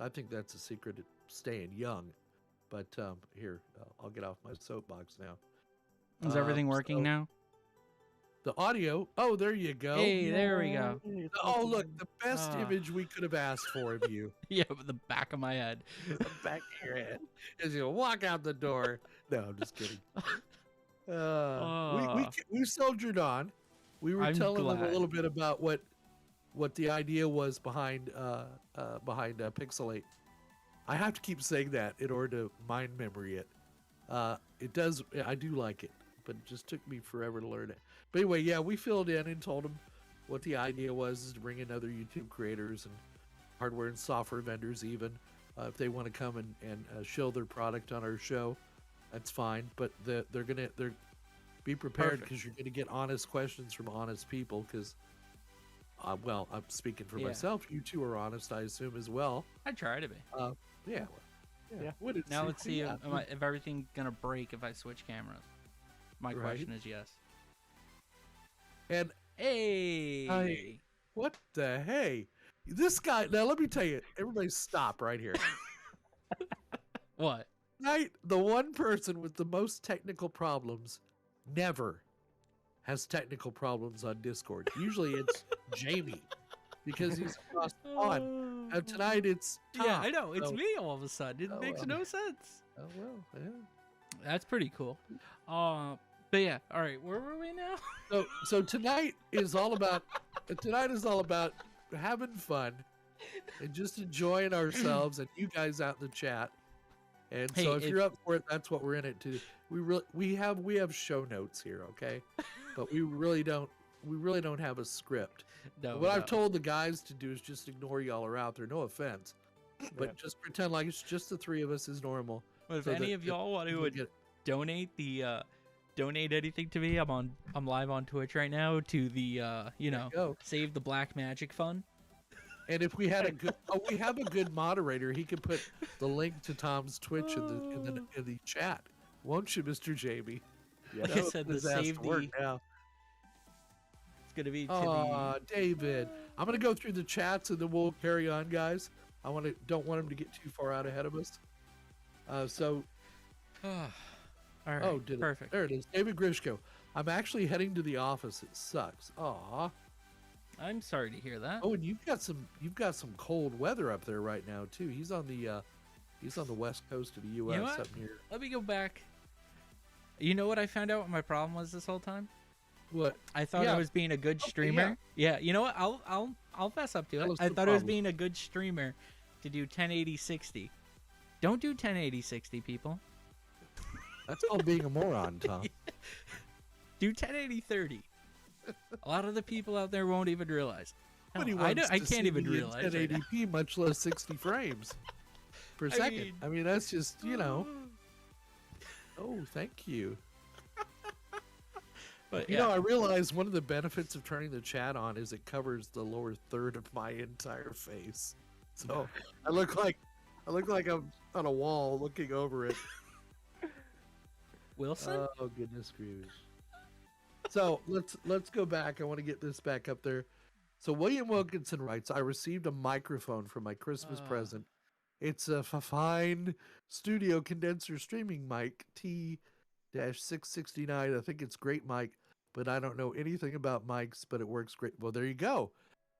I think that's a secret of staying young. But here, I'll get off my soapbox now. Is everything working now? The audio. Oh, there you go. Hey, there we go. Oh, look, the best image we could have asked for of you. Yeah, but the back of my head. The back of your head. As you walk out the door. No, I'm just kidding. We soldiered on. We were telling them a little bit about what the idea was behind Pixl8. I have to keep saying that in order to mind memory it. It does. I do like it, but it just took me forever to learn it. But anyway, yeah, we filled in and told them what the idea was, is to bring in other YouTube creators and hardware and software vendors even. If they want to come and show their product on our show, that's fine. But they're be prepared, because you're gonna get honest questions from honest people. Because, well, I'm speaking for myself. You two are honest, I assume, as well. I try to be. Yeah. Now let's see if everything's gonna break if I switch cameras. My question is yes. And hey, what the hey? This guy. Now let me tell you. Everybody, stop right here. What? Right, the one person with the most technical problems never has technical problems on Discord. Usually it's Jamie, because he's across the pond. And tonight it's Tom. Yeah, I know. It's me all of a sudden. It makes no sense. Oh, well, yeah. That's pretty cool. But yeah, all right, where were we now? So tonight is all about having fun and just enjoying ourselves and you guys out in the chat. And so if you're up for it, that's what we're in it to. We have show notes here, okay? But we really don't have a script. No, what I've told the guys to do is just ignore y'all are out there. No offense, but just pretend like it's just the three of us as normal. But if any of y'all want to donate anything to me, I'm live on Twitch right now to the Save the Black Magic Fund. And if we had we have a good moderator, he could put the link to Tom's Twitch in the chat, won't you, Mr. Jamie? Yeah. Like I said, the save the. Now. It's gonna be. David, I'm gonna go through the chats and then we'll carry on, guys. Don't want him to get too far out ahead of us. So. All right. Oh, perfect. There it is, David Grishko. I'm actually heading to the office. It sucks. Aw. I'm sorry to hear that. Oh, and you've got some cold weather up there right now too. He's on the west coast of the U.S. You know what? Up near. Let me go back. You know what I found out what my problem was this whole time? What? I thought I was being a good streamer. Yeah. You know what? I'll fess up to it. I thought I was being a good streamer to do 1080-60. Don't do 1080-60, people. That's called being a moron, Tom. Do 1080-30. A lot of the people out there won't even realize. I can't even realize. 1080p, much less 60 frames per second. I mean, that's just, Oh, thank you. But I realize one of the benefits of turning the chat on is it covers the lower third of my entire face. So I look like I'm on a wall looking over it. Wilson? Oh, goodness gracious. So let's go back. I want to get this back up there. So William Wilkinson writes, I received a microphone for my Christmas present. It's a fine studio condenser streaming mic T-669. I think it's great mic, but I don't know anything about mics, but it works great. Well, there you go.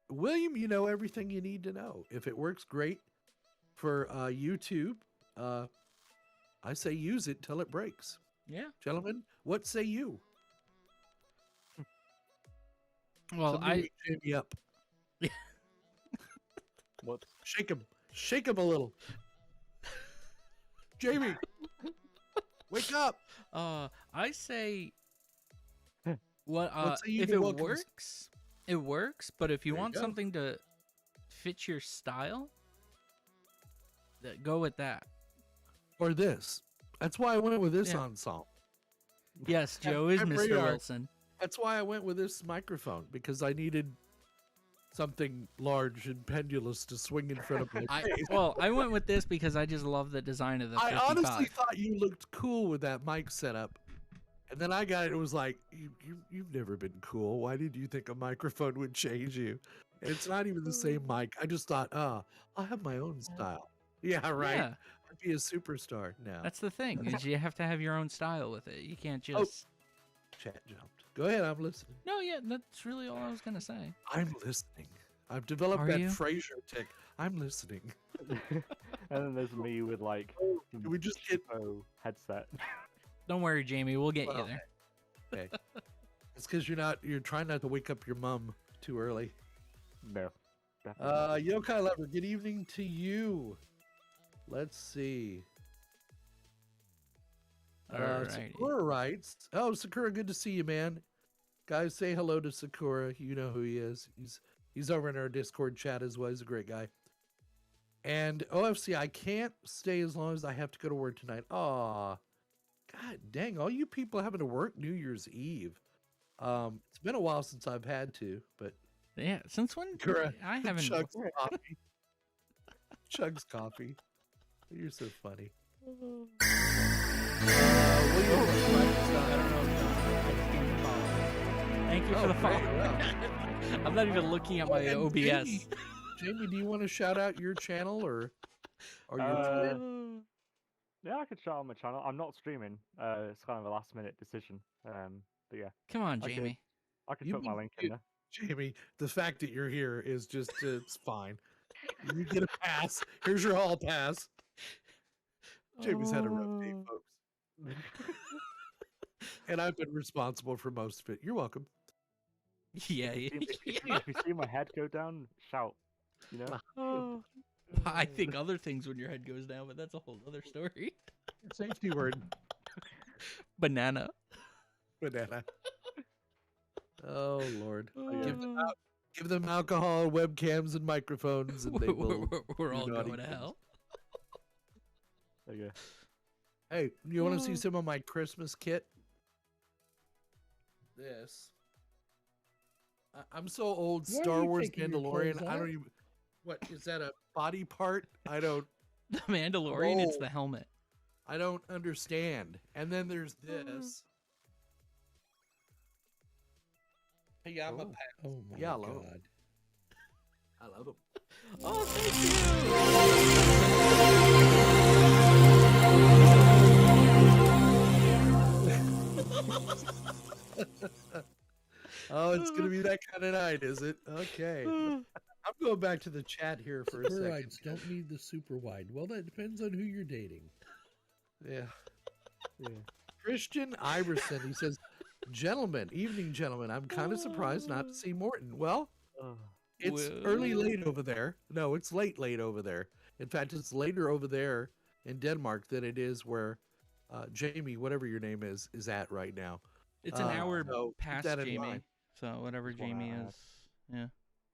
William, you know everything you need to know. If it works great for YouTube, I say use it till it breaks. Yeah. Gentlemen, what say you? Well, Somebody wake Jamie up. What? Shake him a little. Jamie, wake up. I say, say if it works, it works. But if you want something to fit your style, go with that. Or this. That's why I went with this ensemble. Yes, Joe is Mr. Wilson. That's why I went with this microphone, because I needed something large and pendulous to swing in front of my face. Well, I went with this because I just love the design of the 55. I honestly thought you looked cool with that mic setup. And then I got it. It was like, you've never been cool. Why did you think a microphone would change you? It's not even the same mic. I just thought, I'll have my own style. Yeah, right. Yeah. I'd be a superstar now. That's the thing, is you have to have your own style with it. You can't Oh. just... Chat jumped. Go ahead, I'm listening. No, yeah, that's really all I was going to say. I'm listening. I've developed Are that you? Frasier tick. I'm listening. And then there's me with like Can we just get... headset. Don't worry, Jamie. We'll get you there. Okay. It's because you're trying not to wake up your mom too early. No. Definitely. Yokai Lover, good evening to you. Let's see. Sakura writes, "Oh, Sakura, good to see you, man. Guys, say hello to Sakura. You know who he is. He's over in our Discord chat as well. He's a great guy. And OFC, I can't stay as long as I have to go to work tonight. Aw, God dang, all you people having to work New Year's Eve. It's been a while since I've had to, but Yeah, since when? Sakura I haven't... chugs coffee. Chugs coffee. You're so funny. Thank you for the follow. I'm not even looking at my OBS. Jamie, do you want to shout out your channel or your Twitter? Yeah, I could shout out my channel. I'm not streaming. It's kind of a last minute decision. But yeah. Come on, Okay. Jamie. I could You put my mean link in there. Jamie, the fact that you're here is just it's fine. You get a pass. Here's your hall pass. Jamie's had a rough day, folks. And I've been responsible for most of it. You're welcome. Yeah. If you see my head go down, shout. You know? I think other things when your head goes down, but that's a whole other story. Safety word. Banana. Banana. Oh, Lord. Yeah. Give them alcohol, webcams, and microphones, and they will. We're all do naughty going to things. hell. There you go. Hey, you want to see some of my Christmas kit? This. I'm so old. Why are Star you Wars taking your Mandalorian. clothes I off? don't even. What is that? A body part? I don't. The Mandalorian, it's Oh. the helmet. I don't understand. And then there's this. Hey, I'm a pack. Oh my Yeah, I love 'em. god. I love them. Oh, thank Oh, it's gonna be that kind of night, is it? Okay. you. I'm going back to the chat here for a second. Superwides don't need the super wide. Well, that depends on who you're dating. Yeah. Christian Iverson, he says, "Gentlemen, evening, gentlemen. I'm kind of surprised not to see Morton. Well, it's early late over there. No, it's late over there. In fact, it's later over there in Denmark than it is where Jamie, whatever your name is at right now. It's an hour so keep past that in Jamie. mind. So whatever Jamie is. Yeah.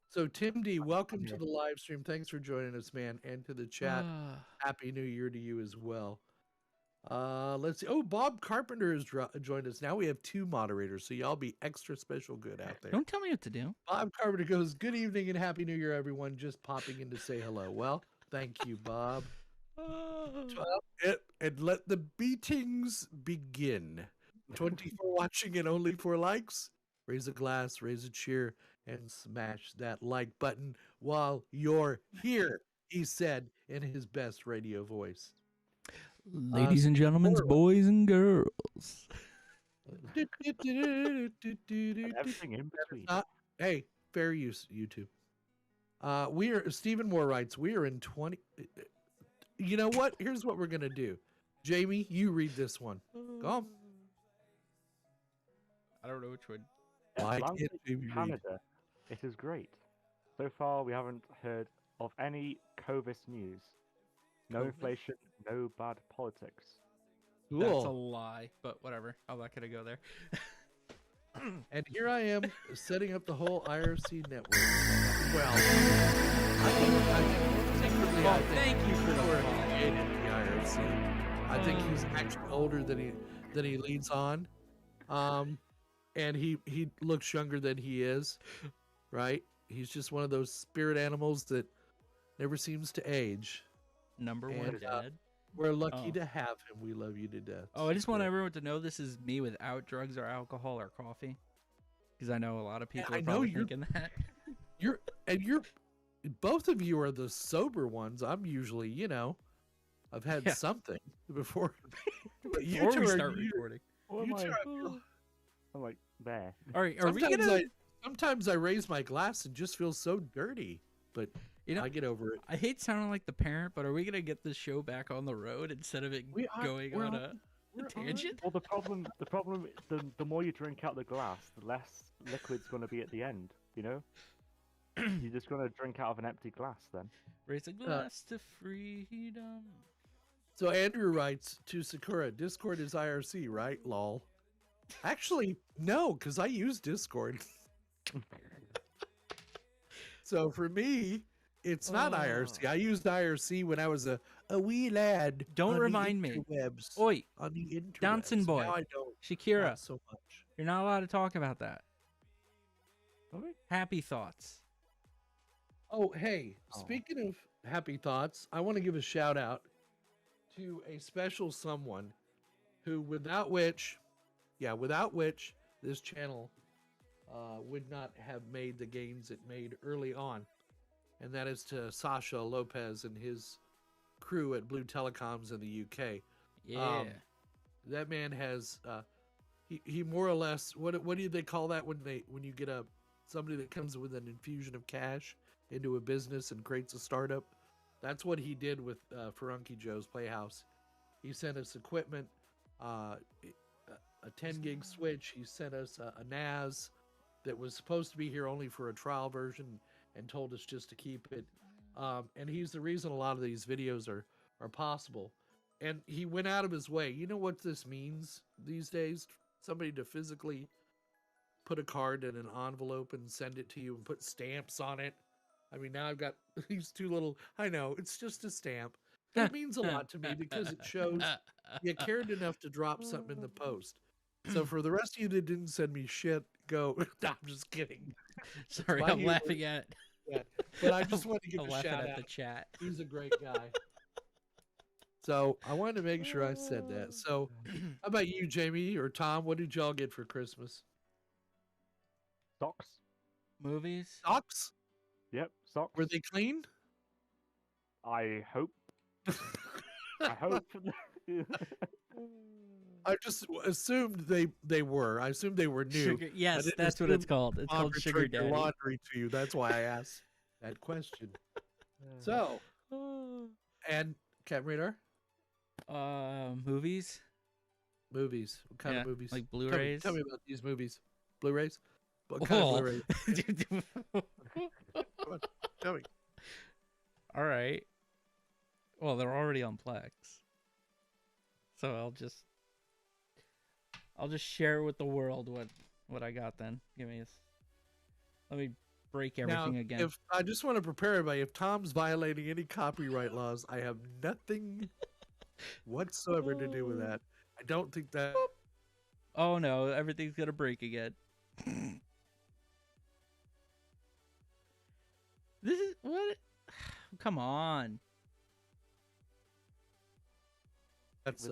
So Tim D, welcome to the live stream. Thanks for joining us, man, and to the chat. Happy New Year to you as well. Let's see. Oh, Bob Carpenter has joined us. Now we have 2 moderators, so y'all be extra special good out there. Don't tell me what to do. Bob Carpenter goes, "Good evening and Happy New Year, everyone. Just popping in to say hello." Well, thank you, Bob. And let the beatings begin. 24 watching and only 4 likes. Raise a glass, raise a cheer, and smash that like button while you're here, he said in his best radio voice. Ladies and gentlemen, boys and girls. Everything in between. Hey, fair use, YouTube. Stephen Moore writes, we are in 20. You know what? Here's what we're going to do. Jamie, you read this one. Go on. I don't know which one. Why Atlantic, can't Jamie read? Canada. It is great. So far, we haven't heard of any COVID news. No COVID? inflation, no bad politics. That's a Cool. lie, but whatever. I'm not gonna go there. And here I am setting up the whole IRC network. Well, I think secretly, I think Thank you for the Moore follow. created the IRC. I think he's actually older than he leads on. And he looks younger than he is, right? He's just one of those spirit animals that never seems to age. Number And, one dad. We're lucky Oh. to have him. We love you to death. Oh, I just want Spirit. everyone to know this is me without drugs or alcohol or coffee. Because I know a lot of people I are know probably you're- thinking that. and both of you are the sober ones. I'm usually, I've had something before. But you Before two we are start recording. I'm like there. Are we gonna? Sometimes I raise my glass and just feel so dirty, but I get over it. I hate sounding like the parent, but are we gonna get this show back on the road instead of it going on a tangent? Well, the problem, the more you drink out the glass, the less liquid's going to be at the end. You're just going to drink out of an empty glass then. Raise a glass to freedom. So Andrew writes to Sakura, Discord is IRC, right? Lol. Actually, no, because I use Discord. So for me, it's not IRC. I used IRC when I was a wee lad. Don't remind me. Oi, on the interwebs. Dancing boy. Now I don't. Shakira. Not so much. You're not allowed to talk about that. Okay. Happy thoughts. Oh, hey, speaking of happy thoughts, I want to give a shout out to a special someone who, without which this channel would not have made the gains it made early on. And that is to Sasha Lopez and his crew at Blue Telecoms in the UK. Yeah. That man has, he more or less, what do they call that when you get somebody that comes with an infusion of cash into a business and creates a startup? That's what he did with Ferunky Joe's Playhouse. He sent us equipment, a 10 gig switch. He sent us a NAS that was supposed to be here only for a trial version and told us just to keep it. And he's the reason a lot of these videos are possible. And he went out of his way. You know what this means these days? Somebody to physically put a card in an envelope and send it to you and put stamps on it. I mean, now I've got these two little, I know, it's just a stamp. That means a lot to me because it shows you cared enough to drop something in the post. So for the rest of you that didn't send me shit, go. No, I'm just kidding. Sorry, I'm laughing at. Yeah, but I just wanted to give a shout out. At the chat. He's a great guy. So I wanted to make sure I said that. So how about you, Jamie or Tom? What did y'all get for Christmas? Socks. Movies. Socks? Yep, socks. Were they clean? I hope. I hope. I just assumed they were. I assumed they were new. Sugar, yes, that's what it's called. It's called Sugar Daddy. Laundry to you. That's why I asked that question. So, and Cat Radar? Movies. Movies. What kind of movies? Like Blu-rays. Tell me about these movies. Blu-rays. What kind of Blu-rays? Come on, tell me. All right. Well, they're already on Plex, so I'll just share with the world what I got. Then let me break everything again. If I just want to prepare everybody, if Tom's violating any copyright laws, I have nothing whatsoever to do with that. I don't think that. Oh no, everything's gonna break again. This is what? Come on. That's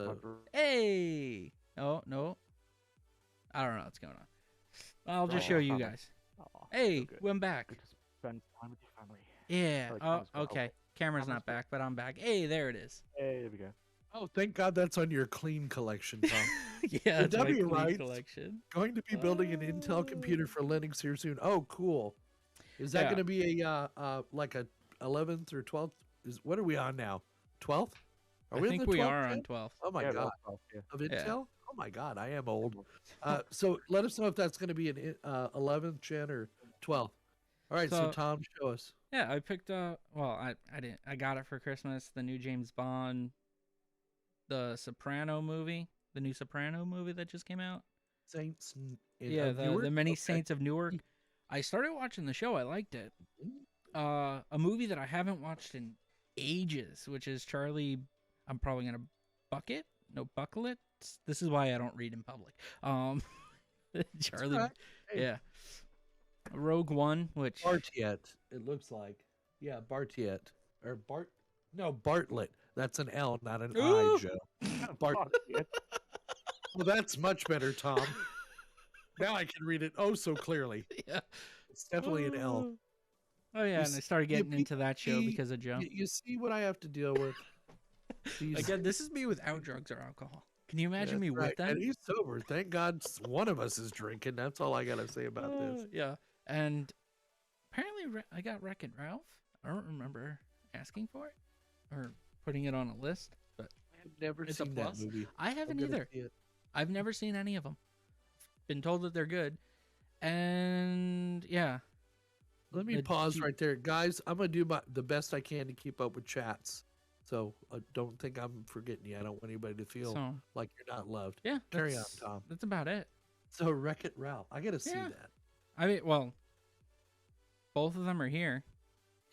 Hey. Oh no. I don't know what's going on. I'll just show you guys. Hey, I'm back. Good to spend time with your family. Yeah. Oh, okay. Camera's not back, but I'm back. Hey, there it is. Hey, there we go. Oh, thank God that's on your clean collection, Tom. Yeah, it's my W clean writes, collection. Going to be building an Intel computer for Linux here soon. Oh, cool. Is that going to be a like a 11th or 12th? What are we on now? 12th? I think we are on 12th. Oh my God. 12th, yeah. Of Intel? Yeah. Oh my God, I am old. So let us know if that's going to be an 11th gen or 12th. All right, so Tom, show us. Yeah, I picked up. Well, I didn't. I got it for Christmas. The new James Bond, the Soprano movie, the new Soprano movie that just came out. Saints. The Many Saints of Newark. I started watching the show. I liked it. A movie that I haven't watched in ages, which is Charlie. I'm probably gonna buckle it. This is why I don't read in public. Charlie. Right. Hey. Yeah. Rogue One, which Bartiet, it looks like. Yeah, Bartiet. Or Bartlett. That's an L, not an I, Joe. Bartlett. Well, that's much better, Tom. Now I can read it so clearly. Yeah. It's definitely an L. Oh yeah, and I started getting into that show see- because of Joe. You see what I have to deal with. Again, this is me without drugs or alcohol. Can you imagine me with them? And he's sober. Thank God one of us is drinking. That's all I gotta say about this. Yeah, and apparently I got Wreck-It Ralph. I don't remember asking for it or putting it on a list, but I've never it's a seen that plus. movie. I haven't I'm gonna either. see it. I've never seen any of them. Been told that they're good, and yeah. Let me pause right there, guys. I'm gonna do the best I can to keep up with chats. So don't think I'm forgetting you. I don't want anybody to feel like you're not loved. Yeah, carry on, Tom. That's about it. So Wreck-It Ralph, I gotta see that. I mean, well, both of them are here.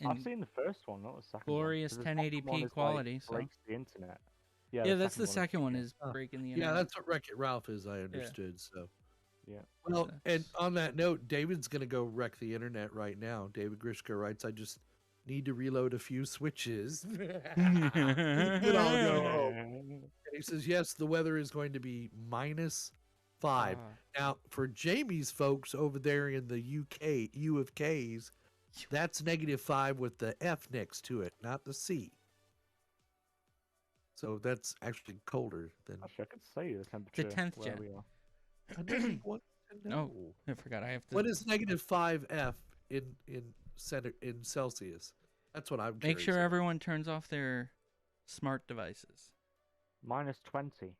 I've seen the first one, not the second glorious one. 1080p quality. Like, breaks the internet. Yeah, that's the second one is breaking the internet. Yeah, that's what Wreck-It Ralph is. I understood. So. Yeah. Well, and on that note, David's going to go wreck the internet right now. David Grishka writes, I just need to reload a few switches. Then I'll go home. And he says, yes, the weather is going to be -5. Now, for Jamie's folks over there in the UK, U of K's, that's -5 with the F next to it, not the C. So that's actually colder than... Actually, I could say the temperature the 10th where gen. we are. I never want to know. Oh, I forgot. I have to. What is -5 F in Celsius? That's what I'm Make curious sure about. everyone turns off their smart devices. -20.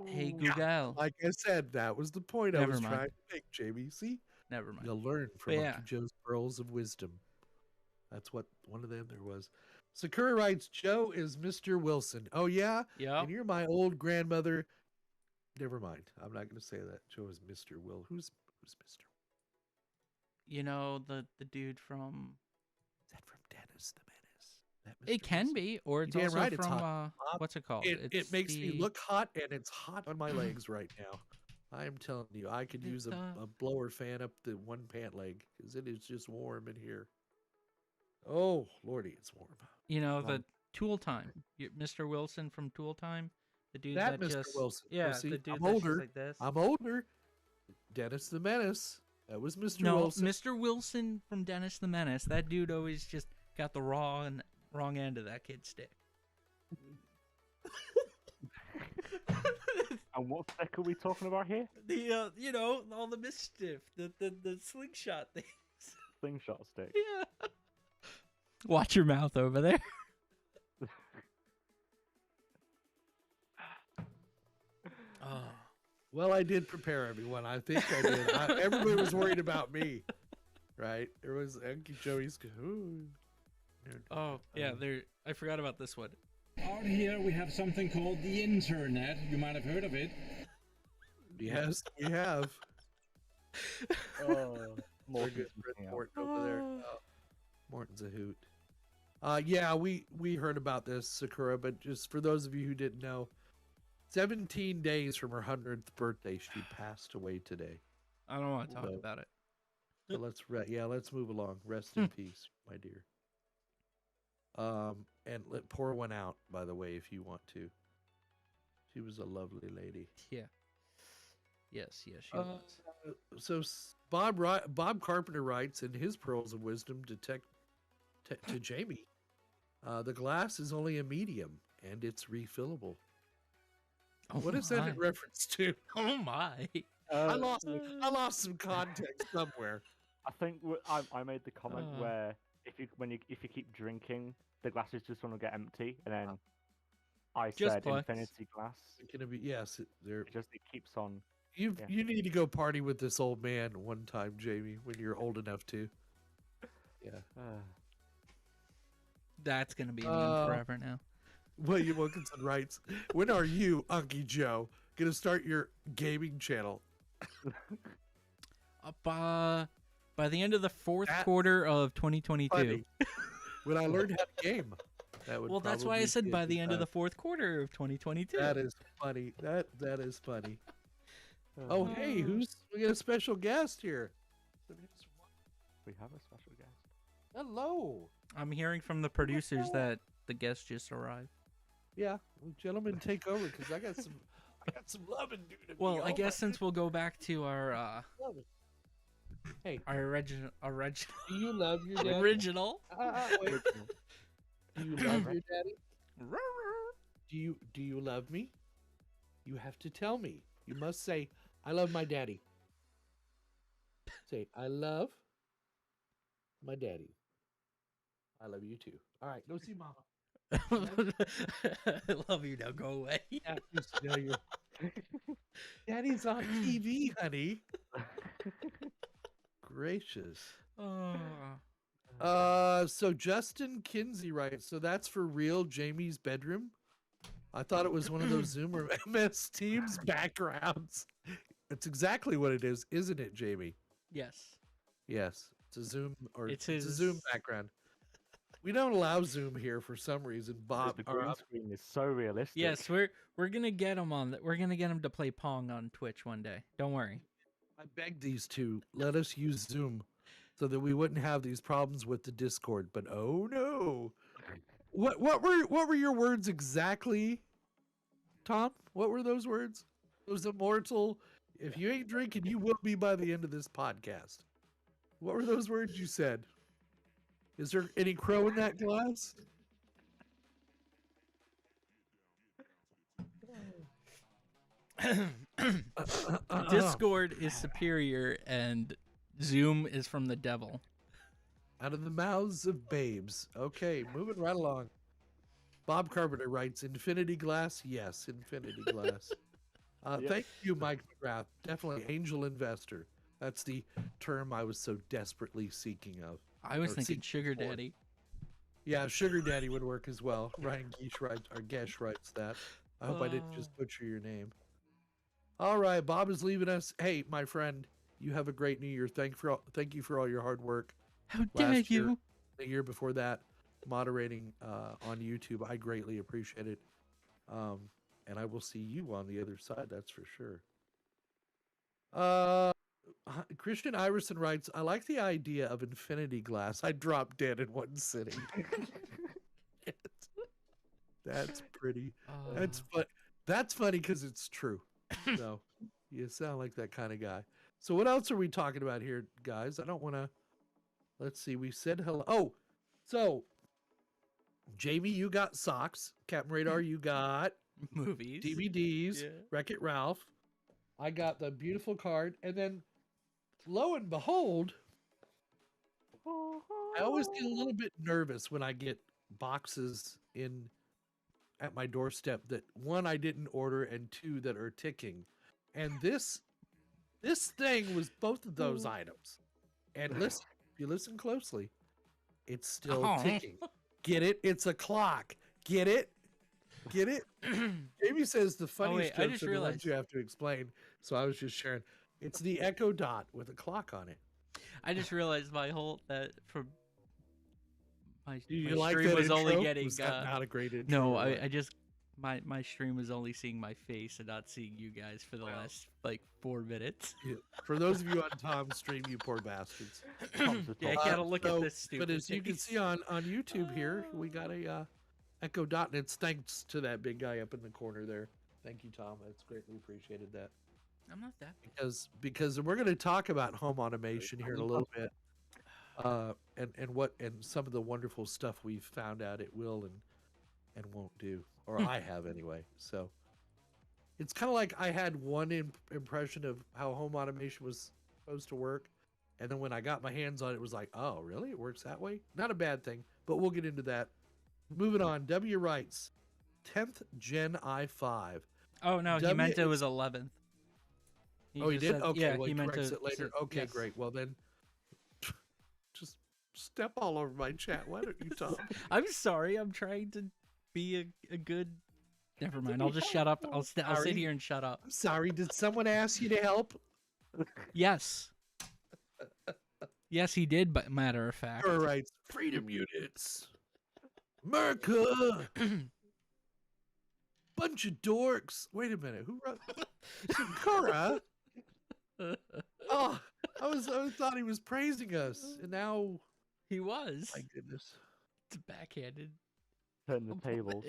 Hey Google. Like I said, that was the point I was trying to make, Jamie. See? Never mind. You'll learn from But Uncle Joe's pearls of wisdom. That's what one of them there was. Sakura writes, Joe is Mr. Wilson. Oh, yeah? Yeah. And you're my old grandmother. Never mind. I'm not going to say that. Joe is Mr. Will. Who's Mr.? You know, the dude from... Is that from Dennis the Menace? It can be, or it's also right, it's from, hot. what's it called? It makes me look hot, and it's hot on my legs right now. I am telling you, I could use a blower fan up the one pant leg, because it is just warm in here. Oh, Lordy, it's warm. You know, the Tool Time. Mr. Wilson from Tool Time. The dude that that Mr. just... Wilson. Yeah, see, the dude I'm that's older. just like this. I'm older. Dennis the Menace. That was Mr. No, Wilson. Mr. Wilson from Dennis the Menace. That dude always just got the wrong end of that kid's stick. And what stick are we talking about here? The you know, all the mischief, the slingshot things. Slingshot stick. Yeah. Watch your mouth over there. Oh. Well, I did prepare everyone. I think I did. Everybody was worried about me, right? There was Uncle Joey's. Oh, yeah. I forgot about this one. Out here we have something called the internet. You might have heard of it. Yes, we have. More good Fred Morton over there. Morton's a hoot. Yeah, we heard about this, Sakura, but just for those of you who didn't know, 17 days from her 100th birthday, she passed away today. I don't want to talk about it. So let's move along. Rest in peace, my dear. And pour one out, by the way, if you want to. She was a lovely lady. Yeah. Yes, she was. So Bob Carpenter writes in his Pearls of Wisdom to Jamie, the glass is only a medium and it's refillable. Oh what is that in reference to? Oh my! I lost some context somewhere. I think I made the comment where if you keep drinking, the glass is just going to get empty, and then I said infinity glass. It's gonna be it keeps on. You need to go party with this old man one time, Jamie, when you're old enough to. Yeah. That's gonna be a meme forever now. William Wilkinson writes, when are you, Unky Joe, going to start your gaming channel? By the end of the fourth quarter of 2022. Funny. When I learned how to game. That's why I said by the end of the fourth quarter of 2022. That is funny. That is funny. Oh, hey, we got a special guest here. We have a special guest. Hello. I'm hearing from the producers that the guest just arrived. Yeah, well, gentlemen, take over because I got some loving dude. Well, I guess since we'll go back to our Hey, Original. do you love your daddy? Original. Wait. Do you love your daddy? Do you love me? You have to tell me. You must say, I love my daddy. Say, I love my daddy. I love you too. All right, go see mama. I love you now. Go away. Yeah, Daddy's on TV, honey. Gracious. So Justin Kinsey writes, so that's for real Jamie's bedroom? I thought it was one of those Zoom or MS Teams backgrounds. It's exactly what it is, isn't it, Jamie? Yes. Yes. It's a Zoom it's a Zoom background. We don't allow Zoom here for some reason. Bob, the green screen is so realistic. Yes, we're gonna get him on. We're gonna get him to play Pong on Twitch one day. Don't worry. I begged these two, let us use Zoom so that we wouldn't have these problems with the Discord. But oh no, what were your words exactly, Tom? What were those words? Those immortal. If you ain't drinking, you will be by the end of this podcast. What were those words you said? Is there any crow in that glass? Discord is superior and Zoom is from the devil. Out of the mouths of babes. Okay, moving right along. Bob Carpenter writes, Infinity Glass? Yes, Infinity Glass. Thank you, Mike McGrath. Definitely angel investor. That's the term I was so desperately seeking of. I was thinking sugar daddy. Yeah, sugar daddy would work as well. Ryan Gesh writes that. I hope I didn't just butcher your name. All right, Bob is leaving us. Hey, my friend, you have a great New Year. Thank you for all your hard work. How dare you? The year before that, moderating on YouTube. I greatly appreciate it. And I will see you on the other side, that's for sure. Christian Iverson writes, I like the idea of infinity glass. I dropped dead in one sitting. That's pretty. That's funny because it's true. So you sound like that kind of guy. So what else are we talking about here, guys? I don't want to. Let's see. We said hello. Oh, so Jamie, you got socks. Captain Radar, you got movies, DVDs. Yeah. Wreck-It Ralph. I got the beautiful card, and then lo and behold, I always get a little bit nervous when I get boxes in at my doorstep that one I didn't order and two that are ticking. And this thing was both of those items. And listen, if you listen closely, it's still ticking. Get it? It's a clock. Get it? Get it? Jamie says the funniest jokes are the ones you have to explain. So I was just sharing. It's the Echo Dot with a clock on it. I just realized my like stream was intro? only getting was that not a great intro. No, I just my stream was only seeing my face and not seeing you guys for the last like 4 minutes. Yeah. For those of you on Tom's stream, you poor bastards. Yeah, I gotta look at this stupid. But as you can see on YouTube here, we got a Echo Dot, and it's thanks to that big guy up in the corner there. Thank you, Tom. That's greatly appreciated that. I'm not that because we're going to talk about home automation here in a little bit, and some of the wonderful stuff we've found out it will and won't do, or I have anyway. So it's kind of like I had one impression of how home automation was supposed to work, and then when I got my hands on it, it was like, oh, really? It works that way? Not a bad thing, but we'll get into that. Moving on. W writes, 10th Gen i5. Oh no, he meant it was 11th. He did? Okay, yeah, well, he meant it later. Okay, yes. Great. Well, then, just step all over my chat. Why don't you talk? I'm sorry. I'm trying to be a good... Never mind. I'll just shut up. I'll sit here and shut up. I'm sorry. Did someone ask you to help? Yes. Yes, he did, but matter of fact. All right. Freedom units. America. Bunch of dorks. Wait a minute. Who wrote Sakura? Oh, I thought he was praising us, and now he was. My goodness, it's backhanded. Turn the tables.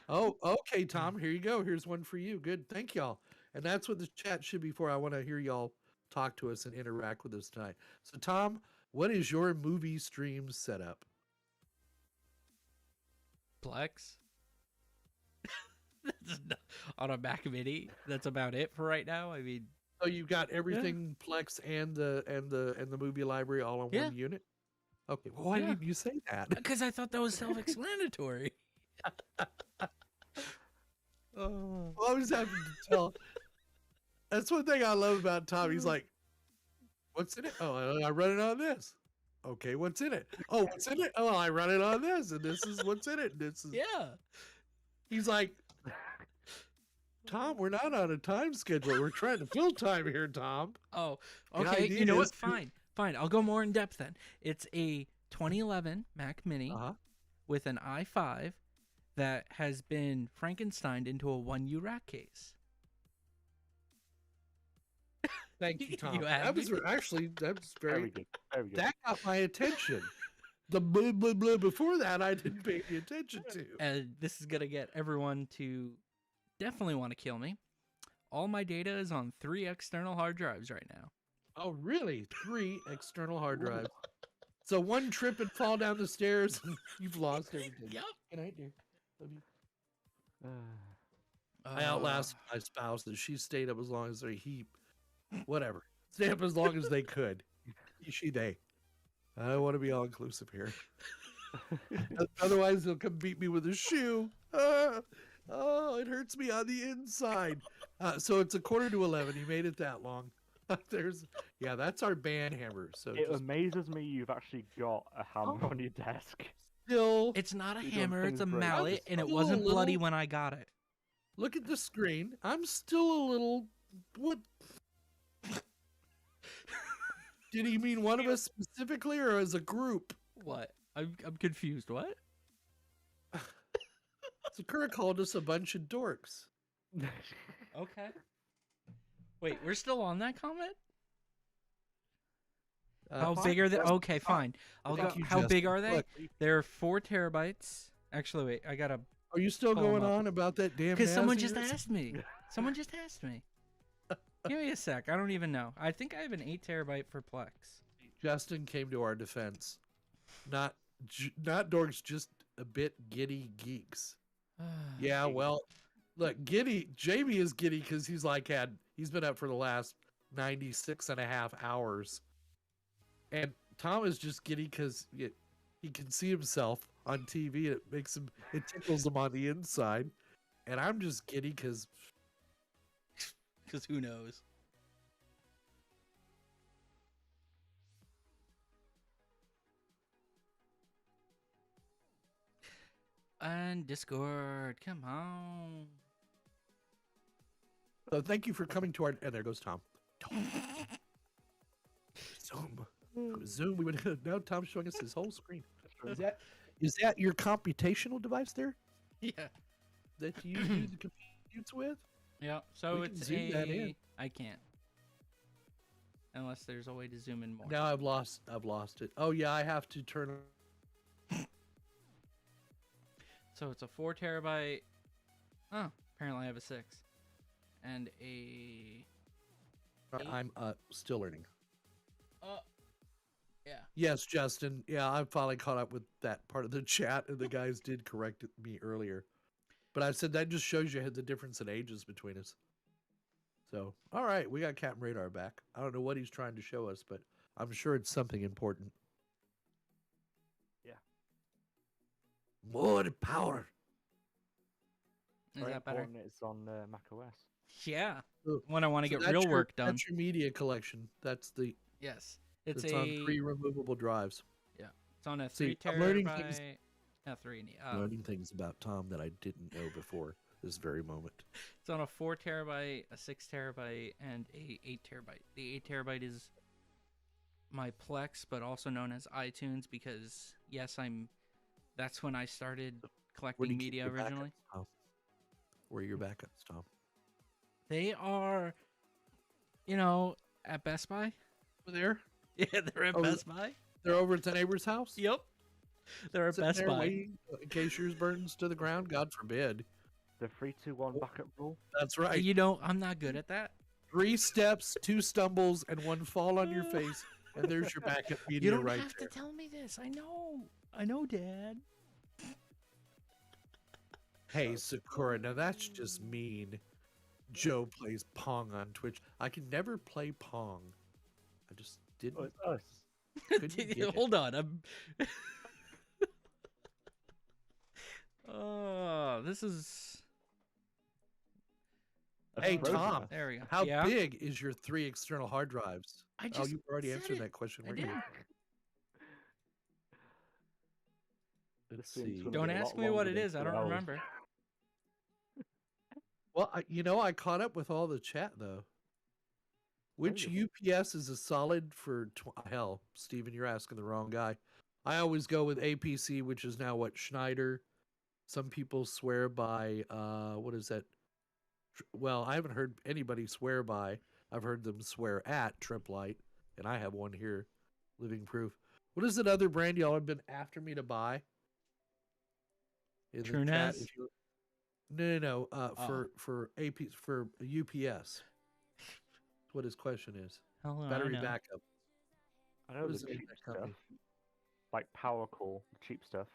Oh, okay, Tom. Here you go. Here's one for you. Good. Thank y'all. And that's what the chat should be for. I want to hear y'all talk to us and interact with us tonight. So, Tom, what is your movie stream setup? Plex. On a Mac Mini. That's about it for right now. I mean, oh, you've got everything Plex and the movie library all on one unit. Okay, well, why didn't you say that? Because I thought that was self-explanatory. Well, I was having to tell. That's one thing I love about Tom. He's like, "What's in it? Oh, I run it on this. Okay, what's in it? Oh, what's in it? Oh, I run it on this, and this is what's in it. This is He's like, Tom, we're not on a time schedule. We're trying to fill time here, Tom. Oh, okay. You know what? Fine. I'll go more in depth then. It's a 2011 Mac Mini with an i5 that has been Frankensteined into a 1U rack case. Thank you, Tom. That was very good. Very good. That got my attention. The blah, blah, blah before that, I didn't pay any attention to. And this is going to get everyone to definitely want to kill me. All my data is on 3 external hard drives right now. Oh, really? 3 external hard drives. So one trip and fall down the stairs, and you've lost everything. Yep. Good night, dear. Love you. I outlasted my spouse, and she stayed up as long as whatever. Stay up as long as they could. They. I don't want to be all inclusive here. Otherwise, they'll come beat me with a shoe. Oh, it hurts me on the inside. So it's 11:15. You made it that long. That's our band hammer. So it amazes me you've actually got a hammer on your desk. Still, it's not a hammer, it's a mallet, and it wasn't bloody when I got it. Look at the screen. I'm still a little. What? Did he mean one of us specifically, or as a group? What? I'm confused. What? So Kurt called us a bunch of dorks. Okay. Wait, we're still on that comment? How big are they? Okay, fine. I'll go. How big are they? They're 4 terabytes. Actually, wait. I gotta. Are you still going on about that damn? Because someone just asked me. Give me a sec. I don't even know. I think I have an 8 terabyte for Plex. Justin came to our defense. Not dorks, just a bit giddy geeks. Yeah, well, look, giddy. Jamie is giddy because he's been up for the last 96.5 hours. And Tom is just giddy because he can see himself on TV. And it tickles him on the inside. And I'm just giddy because who knows? And Discord, come on. So thank you for coming to our. And there goes Tom. Zoom. We went. Now Tom's showing us his whole screen. Is that your computational device there? Yeah. That you do the computes with? Yeah. So it's that in. I can't. Unless there's a way to zoom in more. Now I've lost it. Oh yeah, I have to turn. So it's a 4 terabyte. Oh, apparently I have a 6. And a. 8. I'm still learning. Yeah. Yes, Justin. Yeah, I'm finally caught up with that part of the chat, and the guys did correct me earlier. But I said that just shows you the difference in ages between us. So, all right, we got Captain Radar back. I don't know what he's trying to show us, but I'm sure it's something important. Yeah. More power. Is that better? It's on Mac OS. Yeah. When I want to get real work done. That's your media collection. That's the. Yes. It's on 3 removable drives. Yeah. It's on a 3 terabyte. Learning things about Tom that I didn't know before this very moment. It's on a 4 terabyte, a 6 terabyte, and a 8 terabyte. The 8 terabyte is my Plex, but also known as iTunes because that's when I started collecting media originally. Where are your backups, Tom? They are, at Best Buy. Over there? Yeah, they're at Best Buy. They're over at the neighbor's house? Yep. They're at Best Buy. Waiting, in case yours burns to the ground, God forbid. The 3-2-1 backup rule. That's right. I'm not good at that. 3 steps, 2 stumbles, and 1 fall on your face, and there's your backup media You don't right have there. to tell me this. I know, Dad. Hey, Sakura, now that's just mean. Joe plays Pong on Twitch. I can never play Pong. I just didn't. Oh, it's us. Couldn't get it. Hold on. Oh, this is. Hey, Tom. There we go. How big is your 3 external hard drives? Oh, you already answered that question, weren't you? Let's see. Don't ask me what it is. I don't remember. Well, I caught up with all the chat, though. Which UPS is a solid for... Hell, Steven, you're asking the wrong guy. I always go with APC, which is now what, Schneider. Some people swear by, what is that? Well, I haven't heard anybody swear by. I've heard them swear at Triplite, and I have one here, living proof. What is that other brand y'all have been after me to buy? TrueNAS? No. For UPS. What his question is. Battery backup. I know the cheap stuff, like PowerCall, cheap stuff.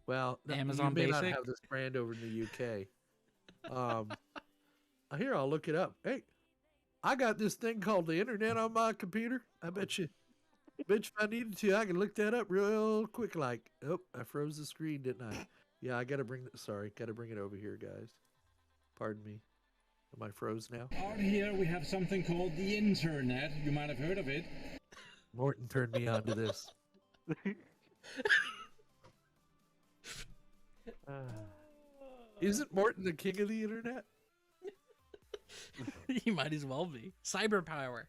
Well, Amazon you may Basic? not have this brand over in the UK. Here, I'll look it up. Hey, I got this thing called the internet on my computer. I bet you if I needed to, I could look that up real quick. Like, oh, I froze the screen, didn't I? Yeah, I gotta bring it over here, guys. Pardon me. Am I froze now? Out here we have something called the internet. You might have heard of it. Morton turned me on to this. Isn't Morton the king of the internet? He might as well be. Cyber power.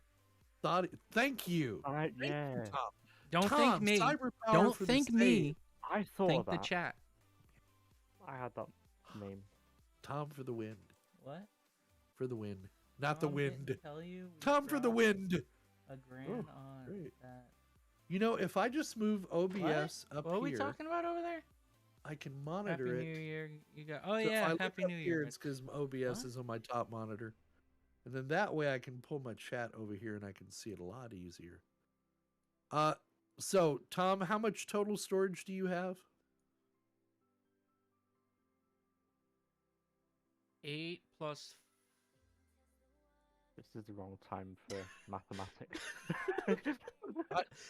Thank you. All right, Thank you, Tom. Don't Tom, thank me. cyber power Don't for the thank stage. me. I thought Thank that. the chat. I had that name. Tom for the win. What? For the win. Not the wind. Tell you Tom for the wind. a grand on great. that. You know, if I just move OBS up What are we here, talking about over there? I can monitor Happy it. New Year. You got. Oh So if I yeah, look Happy up New here, Year. it's because OBS is on my top monitor. And then that way I can pull my chat over here and I can see it a lot easier. So Tom, how much total storage do you have? 8 plus. This is the wrong time for mathematics.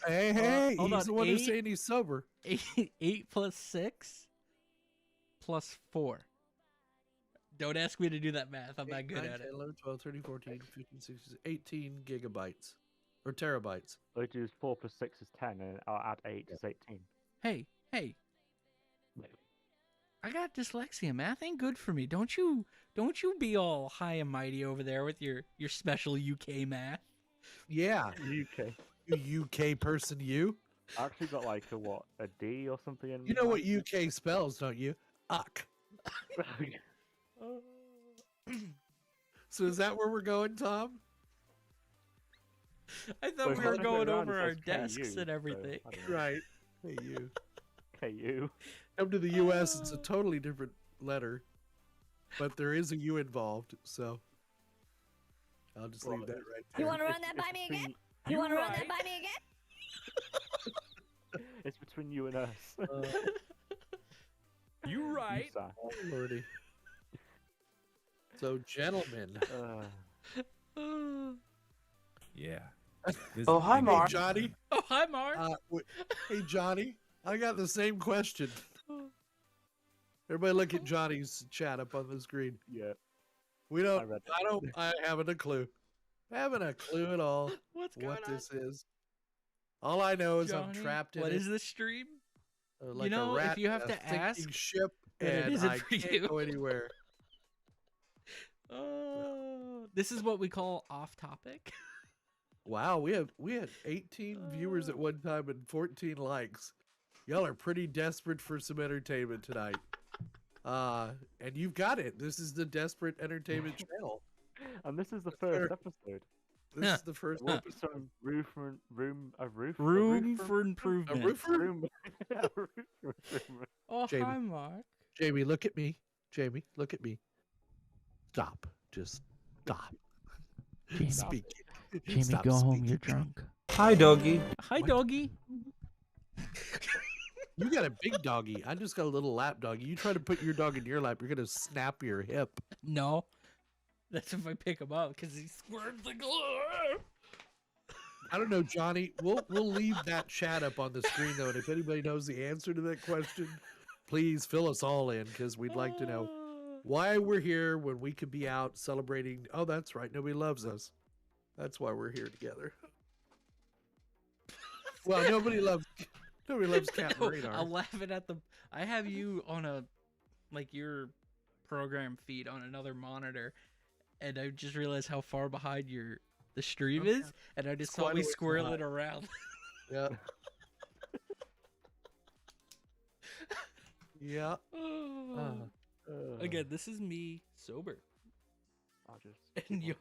Hey, hold he's on, the one who's 8? saying he's sober. 8 plus 6 plus 4. Don't ask me to do that math. I'm not good 9, at 10, it. 11, 12, 13, 14, 15, 16, 18 gigabytes. Or terabytes. So I do 4 plus 6 is 10, and I'll add 8 is 18. Hey. I got dyslexia. Math ain't good for me. Don't you be all high and mighty over there with your special UK math. Yeah. UK. You UK person, you. I actually got like a D or something in You know what UK spells, don't you? Uck. So is that where we're going, Tom? I thought we were going over our desks and everything. Right. Hey, you. KU. Come to the US, it's a totally different letter. But there is a U involved, so I'll just leave that right there. You want to run that by me again? You want to run that by me again? It's between you and us. You right. Oh, Lordy. So, gentlemen. Yeah. Oh, hi, Mark. Hey, Johnny. Oh, hi, Mark. Hey, Johnny. I got the same question. Everybody look at Johnny's chat up on the screen. Yeah. I haven't a clue. I haven't a clue at all What's going what on? this is. All I know is I'm Johnny, trapped in What it. is this stream? Like know, a rat if you have in a to ask, sinking ship, then it and isn't I for can't you. go anywhere. This is what we call off topic. Wow, we had 18 viewers at one time and 14 likes. Y'all are pretty desperate for some entertainment tonight. And you've got it. This is the Desperate Entertainment Channel. And this is the first episode. This is the first We'll episode. put some room for improvement. A roofer? Oh, Jamie. hi, Mark. Jamie, look at me. Jamie, look at me. Stop. Just stop. Jamie, Jamie, go home. You're drunk. Hi, doggy. Hi, doggy. You got a big doggy. I just got a little lap doggy. You try to put your dog in your lap, you're gonna snap your hip. No, that's if I pick him up because he squirts the glue. I don't know, Johnny. We'll leave that chat up on the screen though, and if anybody knows the answer to that question, please fill us all in because we'd like to know why we're here when we could be out celebrating. Oh, that's right. Nobody loves us. That's why we're here together. Well, nobody loves Cat No, Radar. I'll laugh at the. I have you on your program feed on another monitor, and I just realized how far behind the stream is, and I just saw me squirreling around. Yeah. Yeah. Again, this is me sober. I'll just And you.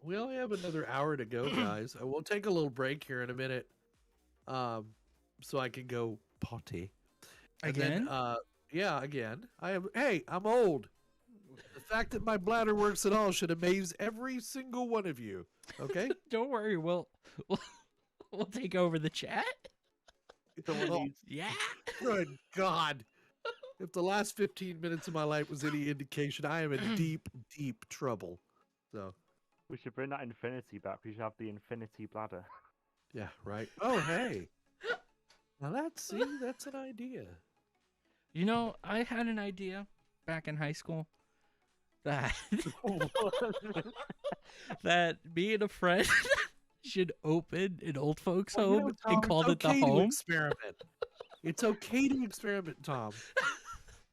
We only have another hour to go, guys. We'll take a little break here in a minute, so I can go potty. And Again? Then, yeah, again. Hey, I'm old. The fact that my bladder works at all should amaze every single one of you. Okay? Don't worry, we'll take over the chat. Yeah. Good God. If the last 15 minutes of my life was any indication, I am in deep, deep trouble. So we should bring that infinity back. We should have the infinity bladder. Yeah, right. Oh, hey. Now that's an idea. You know, I had an idea back in high school that that me and a friend should open an old folks home and call it the home. Experiment. It's okay to experiment, Tom.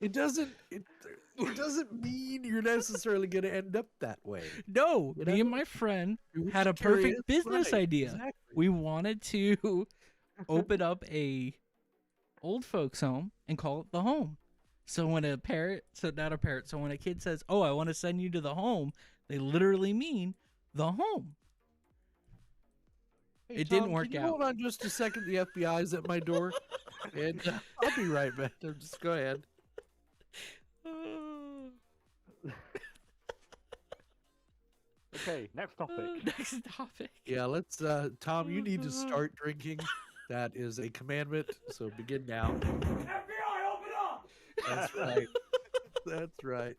It doesn't mean you're necessarily going to end up that way. No, me and my friend had a perfect business idea. Exactly. We wanted to open up a old folks home and call it the home. So when a kid says, "Oh, I want to send you to the home," they literally mean the home. Hey, it Tom, didn't work can you out. Hold on just a second. The FBI's at my door, and I'll be right back. Just go ahead. Okay, next topic. Next topic. Yeah, let's. Tom, you need to start drinking. That is a commandment. So begin now. FBI, open up! That's right. That's right.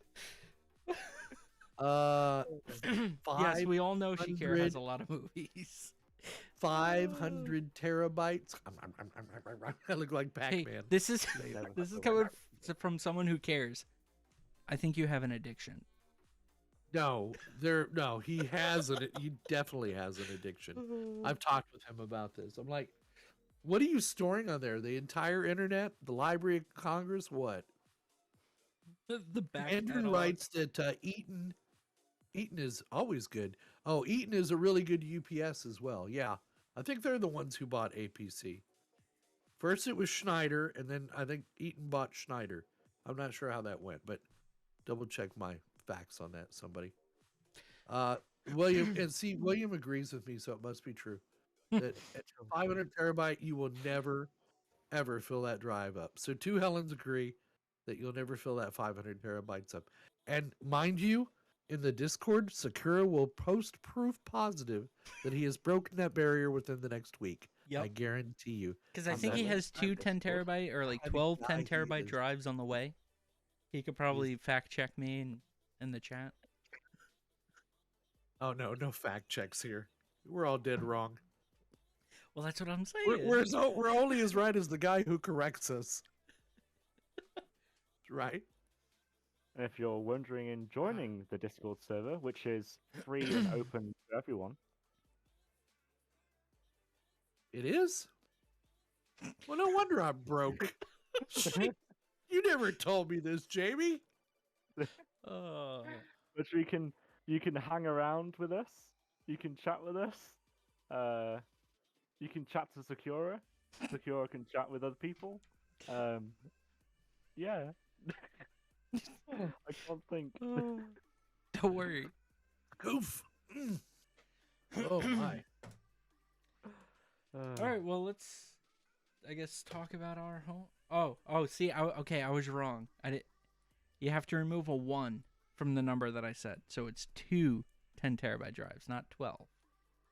Yes, we all know Shakira has a lot of movies. 500 terabytes. I look like Pac-Man. Hey, this is coming from someone who cares. I think you have an addiction. No, he definitely has an addiction. I've talked with him about this. I'm like, what are you storing on there? The entire internet? The Library of Congress? What? The back Andrew catalog. writes that Eaton is always good. Oh, Eaton is a really good UPS as well. Yeah, I think they're the ones who bought APC. First it was Schneider, and then I think Eaton bought Schneider. I'm not sure how that went, but double check my facts on that, somebody. William agrees with me, so it must be true. That at 500 terabyte, you will never, ever fill that drive up. So two Helens agree that you'll never fill that 500 terabytes up. And mind you, in the Discord, Sakura will post proof positive that he has broken that barrier within the next week. Yep. I guarantee you. Because I think he has two 10 terabyte or like 12 10 terabyte drives on the way. He could probably fact check me in the chat. Oh, no fact checks here. We're all dead wrong. Well, that's what I'm saying. We're only as right as the guy who corrects us. Right? And if you're wondering in joining the Discord server, which is free and open to everyone. It is? Well, no wonder I'm broke. You never told me this, Jamie. Which you can hang around with us. You can chat with us. You can chat to Sakura. Sakura can chat with other people. Yeah. I can't think. Don't worry. Goof. Oh my. All right, well, let's, I guess, talk about our home. Oh, see, I was wrong. You have to remove a 1 from the number that I said, so it's 2 10 terabyte drives, not 12.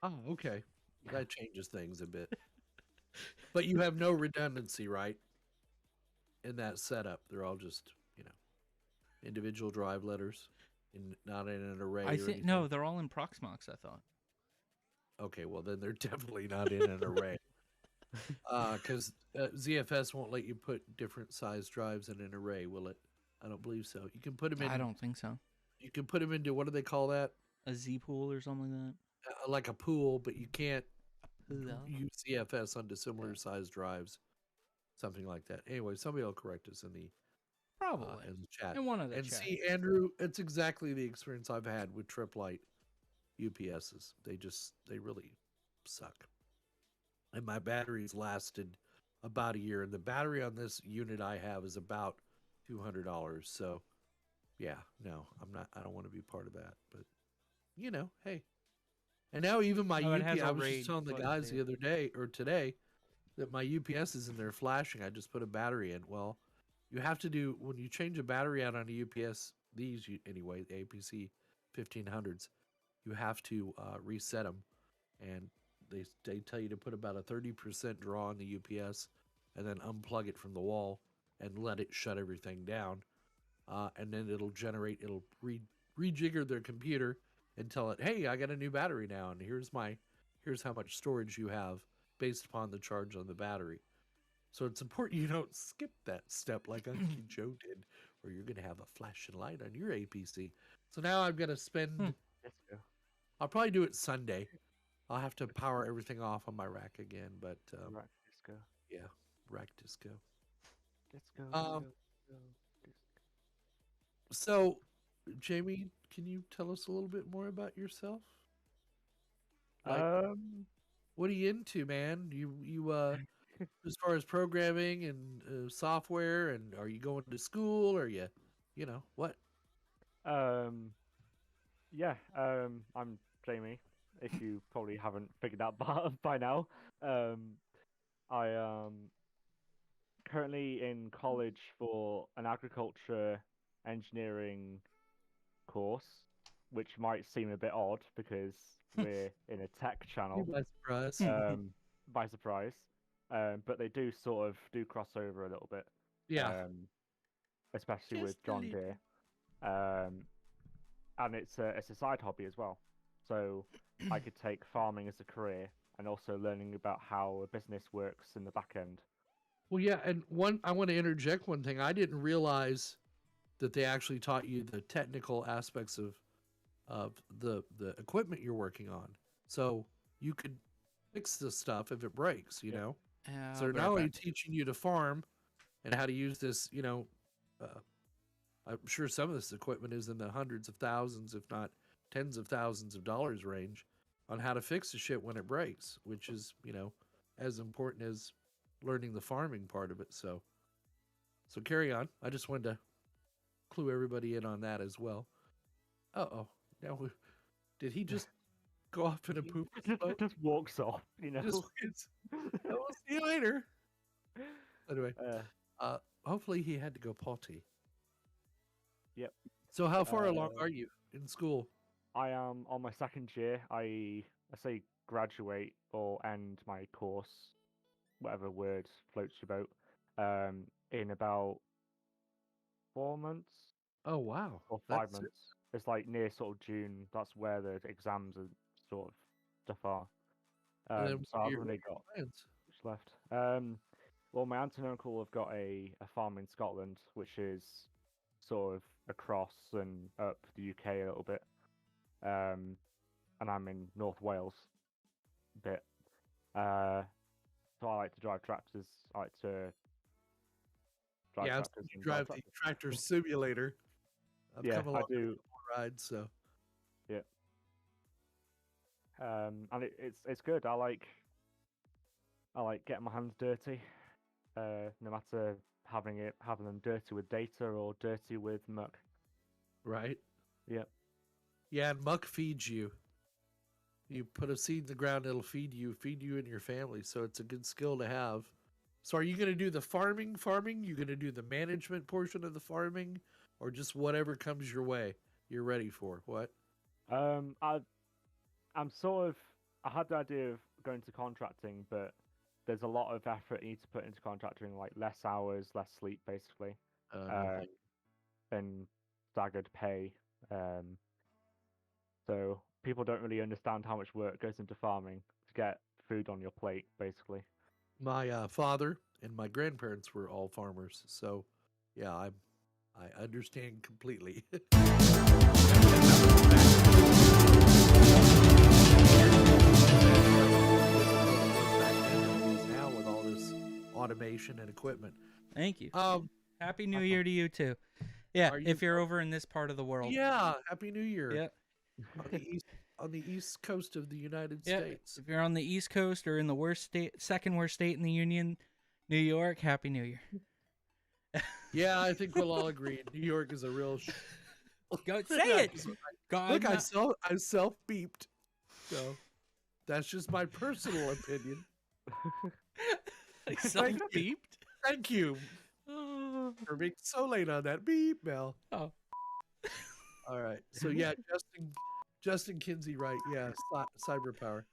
Oh, okay. That changes things a bit. But you have no redundancy, right? In that setup, they're all just, individual drive letters, not in an array. I or think anything. no, they're all in Proxmox. I thought. Okay, well then they're definitely not in an array. Because ZFS won't let you put different size drives in an array, will it? I don't believe so. You can put them in. I don't think so. You can put them into, what do they call that? A Z pool or something like that. Like a pool, but you can't pool. use ZFS onto similar size drives, something like that. Anyway, somebody will correct us in the chat. In one of the and chats. see, Andrew, it's exactly the experience I've had with Triplite UPSs. They really suck. And my batteries lasted about a year, and the battery on this unit I have is about $200. So, yeah, no, I don't want to be part of that. But hey. And now even my UPS, I was just telling the guys the other day or today that my UPS is in there flashing. I just put a battery in. Well, you have to do, when you change a battery out on a UPS, anyway, the APC 1500s, you have to reset them. And they tell you to put about a 30% draw on the UPS and then unplug it from the wall and let it shut everything down. And then it'll rejigger their computer and tell it, hey, I got a new battery now, and here's how much storage you have based upon the charge on the battery. So it's important you don't skip that step like Uncle Joe did, or you're going to have a flashing light on your APC. So now I've got to spend... I'll probably do it Sunday. I'll have to power everything off on my rack again, but... rack disco. Yeah, rack disco. Disco. So, Jamie, can you tell us a little bit more about yourself? What are you into, man? You as far as programming and software, and are you going to school, or what? Yeah. I'm Jamie. If you probably haven't figured that by now, I am currently in college for an agriculture engineering course, which might seem a bit odd because we're in a tech channel. By surprise. By surprise. But they do sort of crossover a little bit. Yeah. Especially with John Deere. And it's a side hobby as well. So I could take farming as a career and also learning about how a business works in the back end. Well, yeah, and I want to interject one thing. I didn't realize that they actually taught you the technical aspects of the equipment you're working on. So you could fix this stuff if it breaks, you know? So they're not only teaching you to farm and how to use this, I'm sure some of this equipment is in the hundreds of thousands, if not tens of thousands of dollars range on how to fix the shit when it breaks, which is, as important as learning the farming part of it. So carry on. I just wanted to clue everybody in on that as well. Uh-oh. Now, did he just go off in a poop? Just walks off, We'll see you later. Anyway, hopefully he had to go potty. Yep. So how far along are you in school? I am on my second year. I say graduate or end my course, whatever word floats your boat, in about 4 months. Oh, wow. Or 5 months. It's like near sort of June. That's where the exams and sort of stuff are. So I've only got what's left. Well, my aunt and uncle have got a farm in Scotland, which is sort of across and up the UK a little bit. And I'm in North Wales a bit. So I like to drive tractors. I like to drive tractors. Drive the tractor simulator. I've come along I do rides, so yeah. And it's good. I like getting my hands dirty, no matter having them dirty with data or dirty with muck. Right. Yep. Yeah, and muck feeds you. You put a seed in the ground, it'll feed you and your family. So it's a good skill to have. So are you going to do the farming? You going to do the management portion of the farming, or just whatever comes your way you're ready for? What? I'm sort of. I had the idea of going to contracting, but there's a lot of effort you need to put into contracting, like less hours, less sleep, basically, Okay. and staggered pay. So people don't really understand how much work goes into farming to get food on your plate, basically. My father and my grandparents were all farmers, so yeah, I understand completely. Now with all this automation and equipment. Thank you. Happy New Year to you too. Yeah, if you're over in this part of the world. Yeah, Happy New Year. Yeah. On the east coast of the United States. If you're on the East Coast or in the worst state, second worst state in the Union, New York, Happy New Year. Yeah, I think we'll all agree. New York is a real. Go say it. God, look, I self beeped, so that's just my personal opinion. Self beeped. Thank you for being so late on that beep, Mel. Oh. All right. So yeah, Justin Kinsey, right? Yeah, cyber power.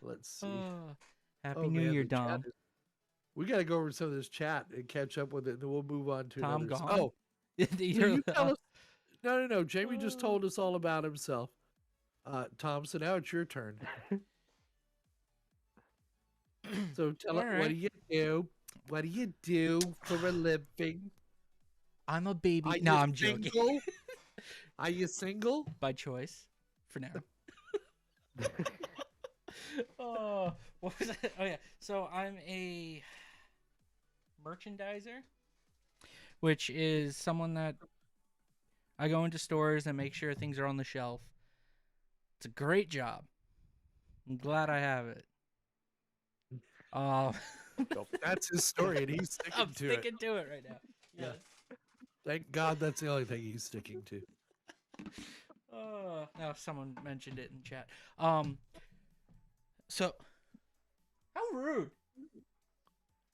Let's see. Happy New Year, Dom. We got to go over some of this chat and catch up with it, and then we'll move on to Tom another. gone? Oh, you tell us. No. Jamie just told us all about himself. Tom, so now it's your turn. So tell us, what do you do? What do you do for a living? I'm a baby. No, I'm joking. Are you single? By choice, for now. Oh, what was that? Oh yeah. So I'm a merchandiser, which is someone that I go into stores and make sure things are on the shelf. It's a great job. I'm glad I have it. That's his story, and he's sticking I'm sticking to it right now. Yes. Yeah. Thank God that's the only thing he's sticking to. Now someone mentioned it in chat. So how rude!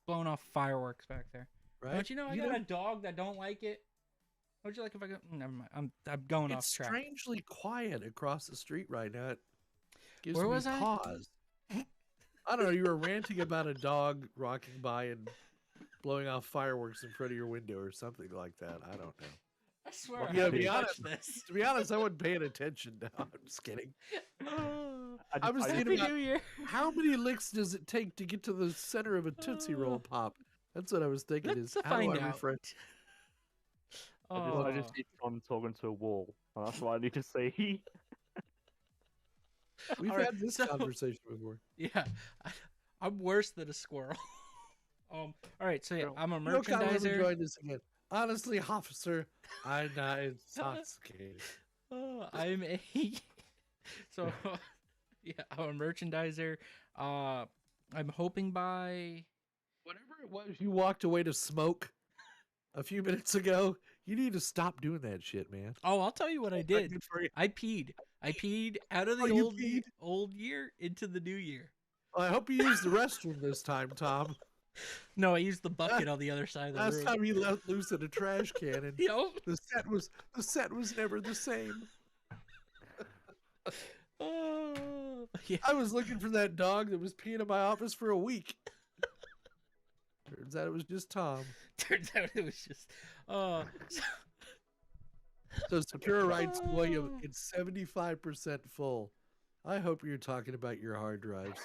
Blowing off fireworks back there. Right? Don't you know I got a dog that don't like it? How'd you like if I go? Never mind. I'm going off track. It's strangely quiet across the street right now. It gives Where me was I? pause. I don't know. You were ranting about a dog rocking by and blowing off fireworks in front of your window or something like that. I don't know. I swear. To be honest, I wasn't paying attention now. I'm just kidding. I was thinking about how many licks does it take to get to the center of a Tootsie Roll Pop? That's what I was thinking. Let's how find do I out. refresh? I just see Tom talking to a wall. And that's what I need to see. We've had this conversation before. Yeah, I'm worse than a squirrel. All right, so yeah, I'm a merchandiser. Join us again. Honestly, officer, I'm not intoxicated. I'm a I'm a merchandiser. I'm hoping by whatever it was you walked away to smoke a few minutes ago. You need to stop doing that shit, man. Oh, I'll tell you what I did. I peed. I peed out of the old year into the new year. Well, I hope you used the restroom this time, Tom. No, I used the bucket on the other side of the room. Last time he let loose in a trash can, and the set was never the same. Yeah. I was looking for that dog that was peeing in my office for a week. Turns out it was just Tom. Turns out it was just. So Sakura writes, William, it's 75% full. I hope you're talking about your hard drives.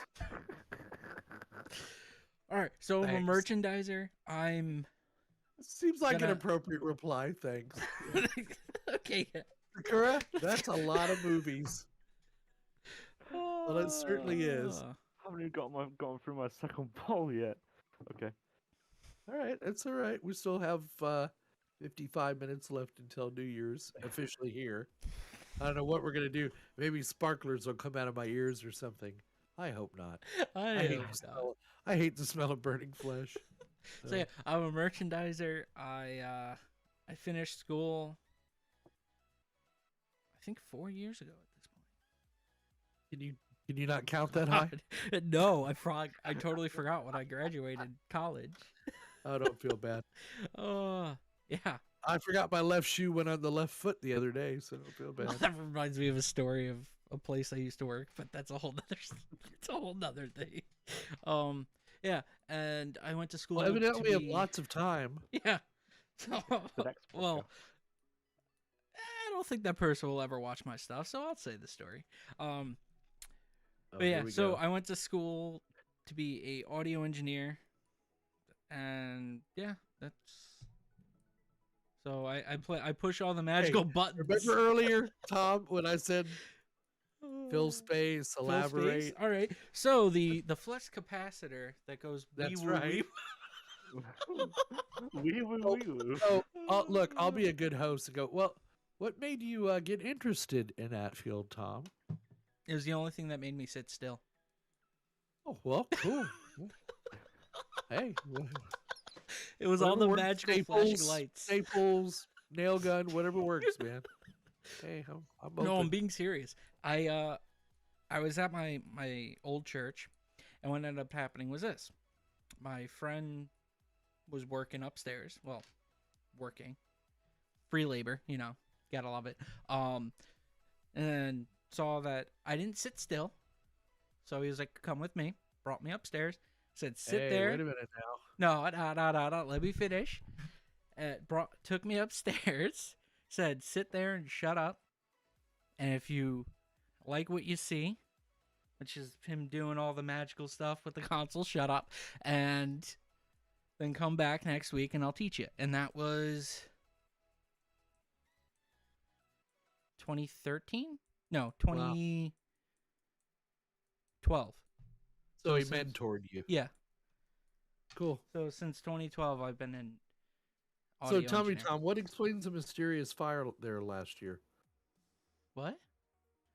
All right, so Thanks. I'm a merchandiser. Seems like an appropriate reply. Thanks. Okay. Sakura, that's a lot of movies. Well, it certainly is. I haven't even gone through my second bowl yet. Okay. All right, that's all right. We still have 55 minutes left until New Year's officially here. I don't know what we're gonna do. Maybe sparklers will come out of my ears or something. I hope not. I hate the smell of burning flesh. So yeah, I'm a merchandiser. I finished school, I think 4 years ago at this point. Can you not count that high? No, I totally forgot when I graduated college. I don't feel bad. Yeah. I forgot my left shoe went on the left foot the other day, so I don't feel bad. That reminds me of a story of a place I used to work, but that's a whole nother. It's a whole nother thing. Yeah, and I went to school. Well, evidently, we have lots of time. Yeah. So, well, I don't think that person will ever watch my stuff, so I'll say the story. But yeah, so I went to school to be a audio engineer, and yeah, that's. So I push all the magical buttons. Remember earlier, Tom, when I said fill space, elaborate? Fill space? All right. So the flex capacitor that goes. That's right. Look, I'll be a good host and go. Well, what made you get interested in that field, Tom? It was the only thing that made me sit still. Oh well, cool. Hey. It was all the magical flashing lights. Staples, nail gun, whatever works, man. Hey, I'm open. No, I'm being serious. I was at my old church, and what ended up happening was this. My friend was working upstairs. Well, working. Free labor, you know. Gotta love it. And saw that I didn't sit still. So he was like, come with me. Brought me upstairs. Said, sit there. Wait a minute now. No, let me finish. Took me upstairs. Said, sit there and shut up. And if you like what you see, which is him doing all the magical stuff with the console, shut up. And then come back next week and I'll teach you. And that was 2013? No, 2012. So he mentored you. Yeah. Cool. So since 2012, I've been in audio So tell me, Tom, what explains the mysterious fire there last year? What?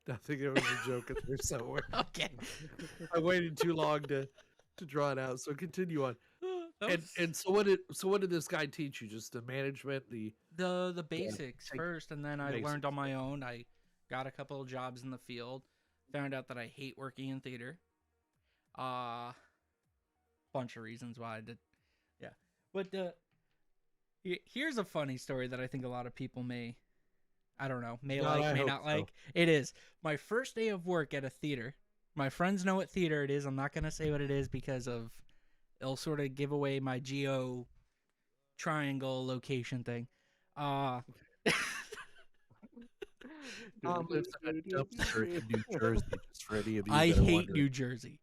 I think it was a joke in there somewhere. Okay. I waited too long to draw it out, so continue on. And so what did this guy teach you? Just the management, the basics first, and then I learned on my own. I got a couple of jobs in the field. Found out that I hate working in theater. Bunch of reasons why I did. Yeah. But here's a funny story that I think a lot of people may like, may not like. It is my first day of work at a theater. My friends know what theater it is. I'm not going to say what it is because it'll sort of give away my geo triangle location thing. Tom lives in a dumpster in New Jersey. Just for any of you I hate New Jersey.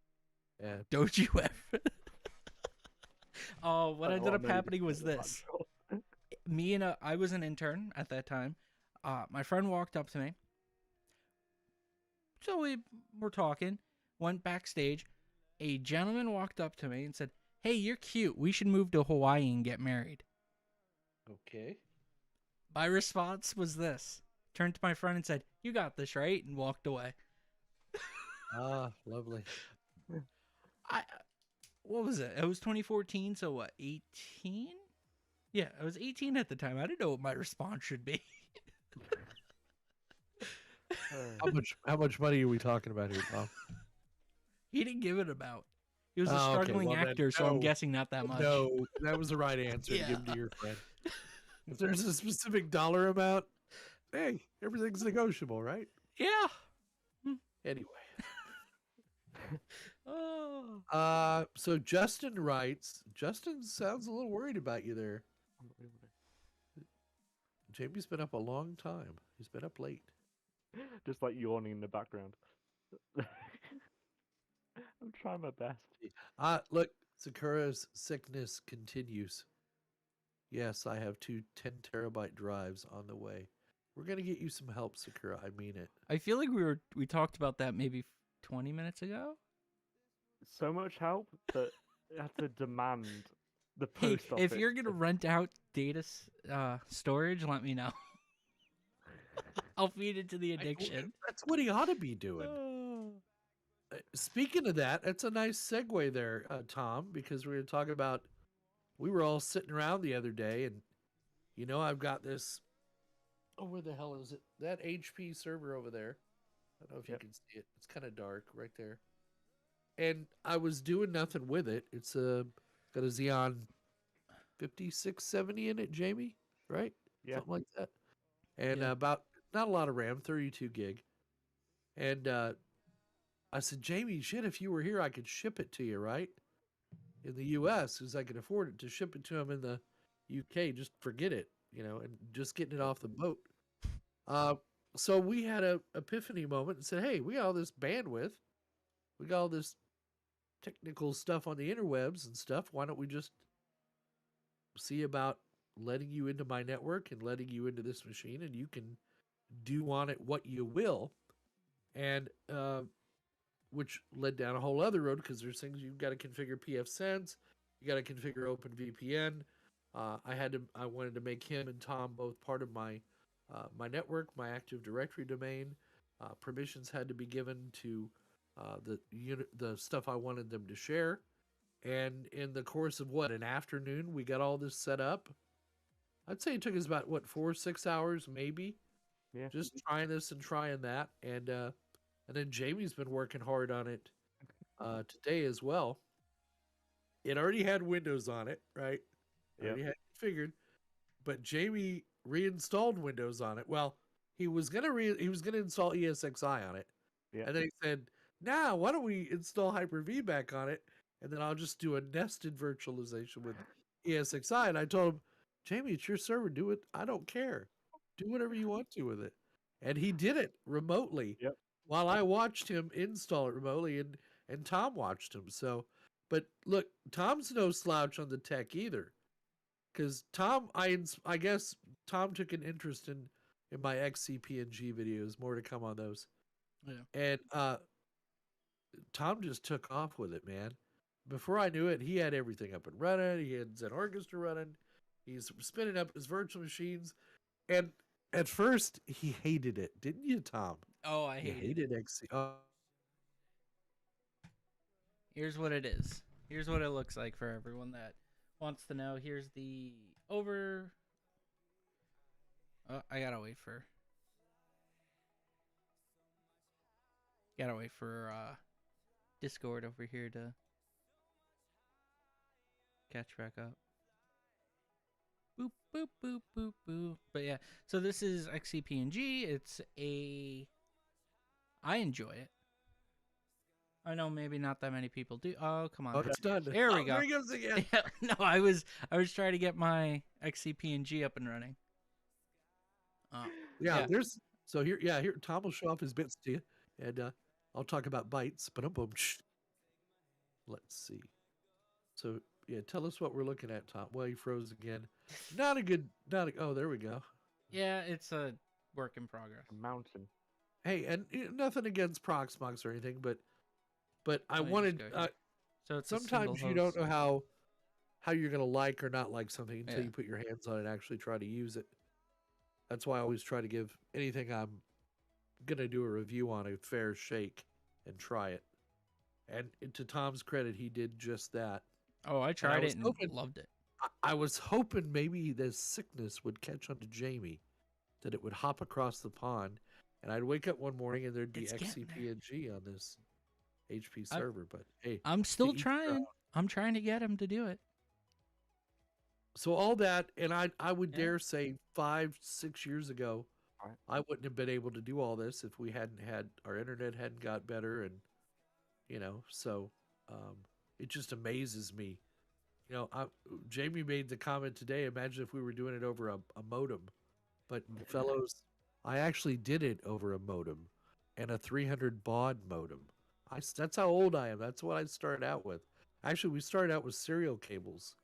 Yeah. Don't you ever? What ended up happening was this. I was an intern at that time. My friend walked up to me. So we were talking, went backstage. A gentleman walked up to me and said, "Hey, you're cute. We should move to Hawaii and get married." Okay. My response was this. Turned to my friend and said, "You got this, right?" and walked away. Lovely. What was it? It was 2014, so what, 18? Yeah, I was 18 at the time. I didn't know what my response should be. How much money are we talking about here, Tom? He didn't give it about. He was a struggling actor, so I'm guessing not that much. No, that was the right answer to give to your friend. If there's a specific dollar amount, hey, everything's negotiable, right? Yeah. Anyway. So Justin writes, Justin sounds a little worried about you there. Jamie's been up a long time. He's been up late. Just like yawning in the background. I'm trying my best. Look, Sakura's sickness continues. Yes, I have 2 10-terabyte drives on the way. We're gonna get you some help, Sakura. I mean it. I feel like we talked about that maybe 20 minutes ago. So much help that you have to demand the post office. If you're gonna rent out data storage, let me know. I'll feed it to the addiction. That's what he ought to be doing. Speaking of that, that's a nice segue there, Tom, because we were talking about. We were all sitting around the other day, and I've got this. Oh, where the hell is it? That HP server over there. I don't know if you can see it. It's kind of dark right there. And I was doing nothing with it. It's got a Xeon 5670 in it, Jamie, right? something like that. And about not a lot of RAM, 32 gig. And I said, Jamie, shit, if you were here, I could ship it to you, right? In the U.S., because I could afford it to ship it to him in the UK. Just forget it, and just getting it off the boat. So we had a epiphany moment and said, hey, we got all this bandwidth. We got all this technical stuff on the interwebs and stuff. Why don't we just see about letting you into my network and letting you into this machine, and you can do on it what you will. And which led down a whole other road, because there's things you've got to configure pfSense, you got to configure OpenVPN. I wanted to make him and Tom both part of my my network, my Active Directory domain. Permissions had to be given to the stuff I wanted them to share. And in the course of an afternoon, we got all this set up. I'd say it took us about 4 or 6 hours, maybe. Yeah. Just trying this and trying that, and then Jamie's been working hard on it today as well. It already had Windows on it, right? Yeah. Already had it configured, but Jamie reinstalled Windows on it. Well, he was gonna install ESXi on it, and then he said, "Nah, why don't we install Hyper-V back on it, and then I'll just do a nested virtualization with ESXi." And I told him, Jamie, it's your server. Do it. I don't care. Do whatever you want to with it. And he did it remotely. Yep. While I watched him install it remotely, and Tom watched him. So, but look, Tom's no slouch on the tech either, because Tom, I guess Tom took an interest in my XCP&G videos. More to come on those. Yeah. And Tom just took off with it, man. Before I knew it, he had everything up and running. He had Zen Orchestra running. He's spinning up his virtual machines, and at first he hated it, didn't you, Tom? Oh, I hated XC. Oh. Here's what it is. Here's what it looks like for everyone that wants to know. Here's the over. Oh, I gotta wait for Discord over here to catch back up. Boop boop boop boop boop. But yeah, so this is XCP&G. I enjoy it. I know maybe not that many people do. Oh, come on. Oh, it's done. There we go. There he goes again. Yeah, no, I was trying to get my XCP&G up and running. Yeah, there's here Tom will show off his bits to you, and I'll talk about bytes. But let's see. So yeah, tell us what we're looking at, Tom. Well, he froze again. Oh, there we go. Yeah, it's a work in progress. A mountain. Hey, and nothing against Proxmox or anything, but I wanted. So it's sometimes you don't know how you're gonna like or not like something until you put your hands on it and actually try to use it. That's why I always try to give anything I'm gonna do a review on a fair shake and try it. And to Tom's credit, he did just that. Oh, I tried it and loved it. I was hoping maybe this sickness would catch on to Jamie, that it would hop across the pond, and I'd wake up one morning and there'd be XCP&G on this HP server. But hey, I'm still trying. I'm trying to get him to do it. So all that, and I would dare say 5-6 years ago, I wouldn't have been able to do all this if we hadn't had our internet hadn't got better, and so it just amazes me. Jamie made the comment today. Imagine if we were doing it over a modem, but fellows, I actually did it over a modem and a 300 baud modem. That's how old I am. That's what I started out with. Actually, we started out with serial cables,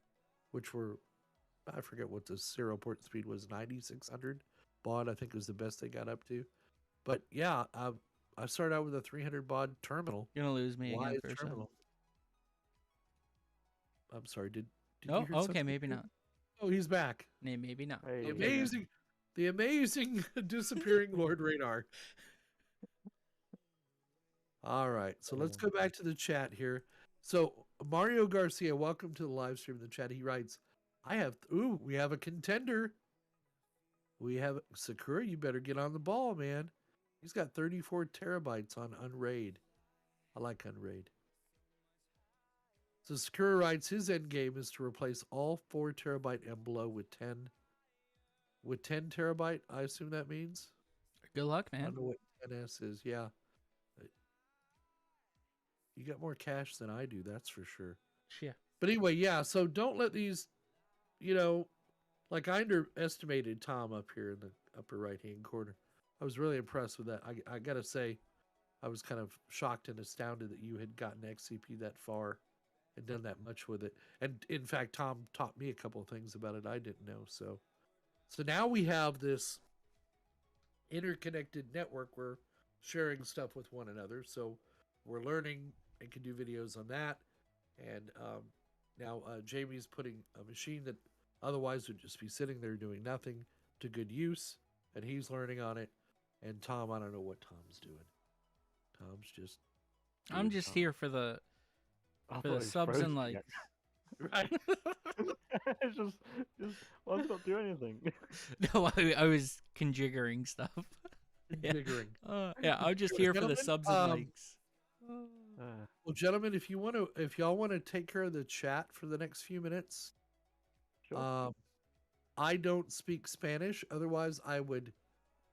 which were, I forget what the serial port speed was, 9600 baud, I think was the best they got up to. But yeah, I started out with a 300 baud terminal. You're gonna lose me again for a second. I'm sorry. Did oh, you hear okay, something? Maybe not. Oh, he's back. Maybe not. Hey, The amazing disappearing Lord Radar. All right, so let's go back to the chat here. So Mario Garcia, welcome to the live stream in the chat. He writes, we have a contender. We have Sakura. You better get on the ball, man. He's got 34 terabytes on Unraid. I like Unraid. So Sakura writes his end game is to replace all 4 terabyte and below with 10 with 10 terabyte. I assume that means. Good luck, I man. don't know what 10s is. Yeah, you got more cash than I do. That's for sure. Yeah. But anyway, yeah. So don't let these, like I underestimated Tom up here in the upper right hand corner. I was really impressed with that. I gotta say, I was kind of shocked and astounded that you had gotten XCP that far and done that much with it. And in fact, Tom taught me a couple of things about it I didn't know. So now we have this interconnected network. We're sharing stuff with one another. So we're learning and can do videos on that. And now Jamie's putting a machine that otherwise would just be sitting there doing nothing to good use, and he's learning on it. And Tom, I don't know what Tom's doing. Tom's just. I'm just here for the subs and likes. Right. It's just well, let's not do anything. No, I was conjiggering stuff. Conjiggering. Yeah, I'm just here for the subs and likes. Well, gentlemen, if y'all want to take care of the chat for the next few minutes, Sure. I don't speak Spanish. Otherwise, I would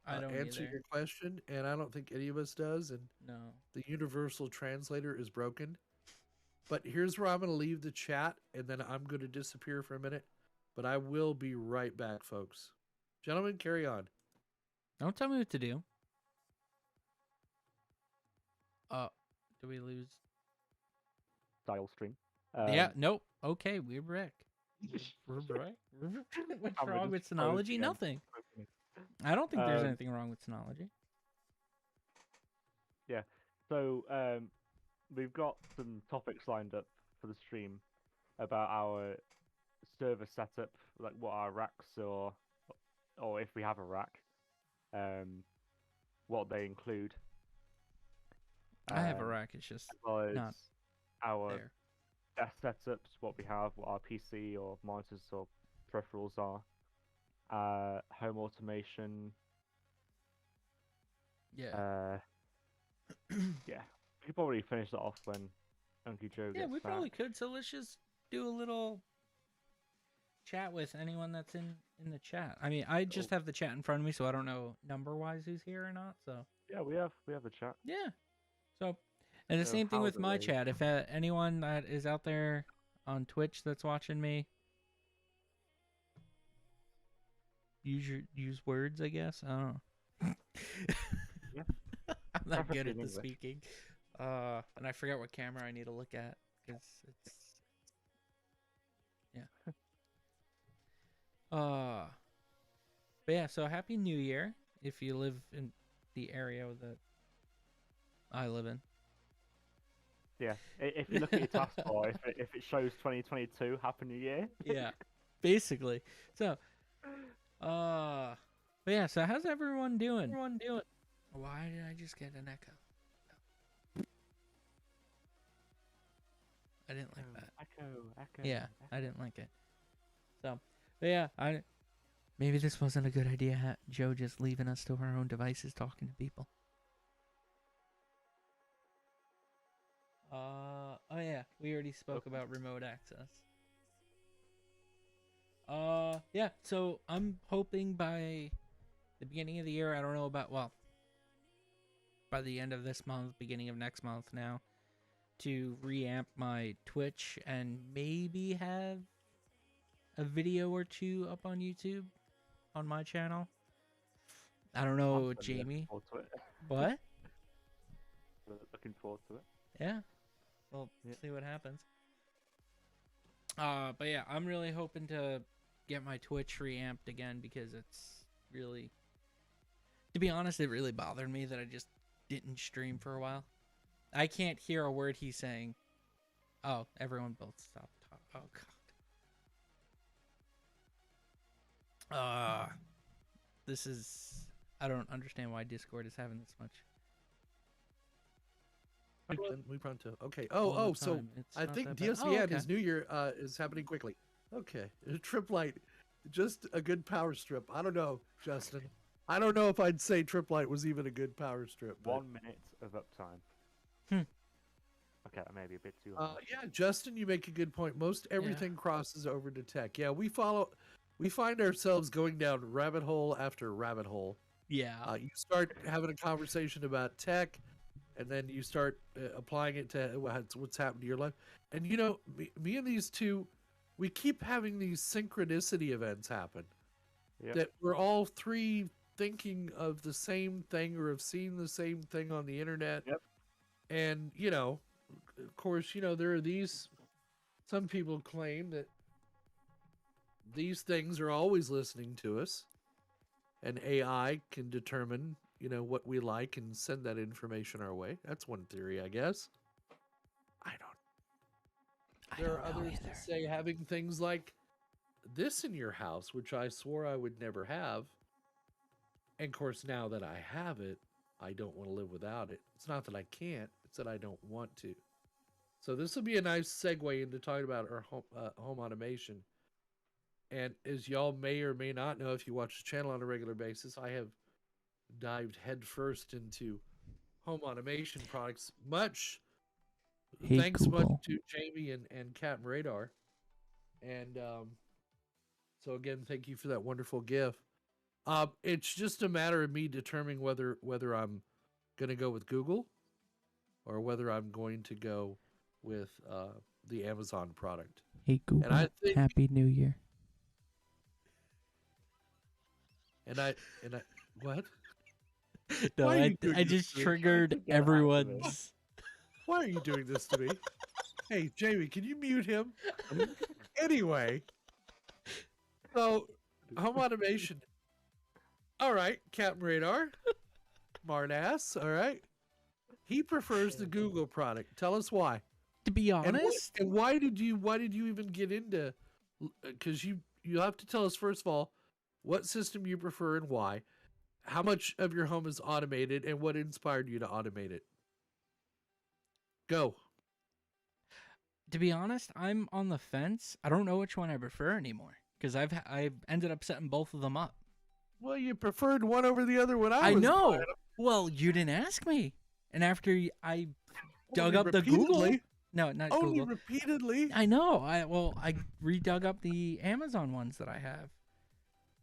answer either. your question, and I don't think any of us does. And No. the universal translator is broken. But here's where I'm going to leave the chat, and then I'm going to disappear for a minute. But I will be right back, folks. Gentlemen, carry on. Don't tell me what to do. Do we lose? Dial stream. Yeah, nope. Okay, we're back. We're back. What's wrong with Synology? Nothing. I don't think there's anything wrong with Synology. Yeah. So we've got some topics lined up for the stream about our server setup, like what our racks or if we have a rack, what they include. I have a rack. It's just as well as not our there. desk setups, what we have, what our PC or monitors or peripherals are, home automation. Yeah. Yeah. We could probably finish that off when Uncle Joe gets Yeah, we back. probably could. So let's just do a little chat with anyone that's in the chat. I mean, I just have the chat in front of me, so I don't know number-wise who's here or not. So yeah, we have the chat. yeah. So, and the So same thing how with do my they- chat. If anyone that is out there on Twitch that's watching me, use words, I guess. I don't know. Yeah. I'm not good Preferably at in the English. speaking. And I forgot what camera I need to look at because it's yeah. But yeah. So happy New Year if you live in the area that I live in. Yeah. If you look at your taskbar, if it shows 2022, Happy New Year. Yeah, basically. So, but yeah. So how's everyone doing? Why did I just get an echo? I didn't like that. Echo. Yeah, I didn't like it. So, but yeah, maybe this wasn't a good idea. Joe just leaving us to our own devices talking to people. Oh yeah, we already spoke about remote access. Yeah, so I'm hoping by the beginning of the year, I don't know about, well, by the end of this month, beginning of next month now, to reamp my Twitch and maybe have a video or two up on YouTube on my channel. I don't know, Jamie. What? Looking forward to it. Yeah. We'll see what happens. But yeah, I'm really hoping to get my Twitch reamped again because it's really, to be honest, it really bothered me that I just didn't stream for a while. I can't hear a word he's saying. Oh, everyone both stop talking. Oh god. This is, I don't understand why Discord is having this much. We pronto. Okay. all the So time. It's I not think that bad. DSVN okay. his New Year is happening quickly. Okay. Trip light, just a good power strip. I don't know, Justin. I don't know if I'd say Trip light was even a good power strip. But... 1 minute of uptime. Okay, that may be a bit too high. Yeah, Justin, you make a good point. Most everything crosses over to tech. Yeah, we follow. we find ourselves going down rabbit hole after rabbit hole. Yeah. You start having a conversation about tech, and then you start applying it to what's happened to your life. And you know, me and these two, we keep having these synchronicity events happen. Yep. That we're all three thinking of the same thing or have seen the same thing on the internet. Yep. And, you know, of course, you know, there are some people claim that these things are always listening to us, and AI can determine, you know, what we like and send that information our way. That's one theory, I guess. There are others that say having things like this in your house, which I swore I would never have. And of course, now that I have it, I don't want to live without it. It's not that I can't, it's that I don't want to. So this will be a nice segue into talking about our home automation. And as y'all may or may not know, if you watch the channel on a regular basis, I have dived headfirst into home automation products. Thanks much to Jamie and Captain Radar. And so again, thank you for that wonderful gift. It's just a matter of me determining whether I'm going to go with Google or whether I'm going to go with the Amazon product. Hey Google, and I think, Happy New Year. And I what? No, I just triggered everyone's. Why are you doing this to me? Hey, Jamie, can you mute him? Anyway, so home automation. All right, Captain Radar, smartass. All right, he prefers the Google product. Tell us why. To be honest, and why did you even get into? Because you have to tell us first of all what system you prefer and why. How much of your home is automated, and what inspired you to automate it? Go. To be honest, I'm on the fence. I don't know which one I prefer anymore because I've ended up setting both of them up. Well, you preferred one over the other when I was know. Buying them. Well, you didn't ask me, and after I dug up the Google. No, not only Google. Repeatedly. I know. I redug up the Amazon ones that I have.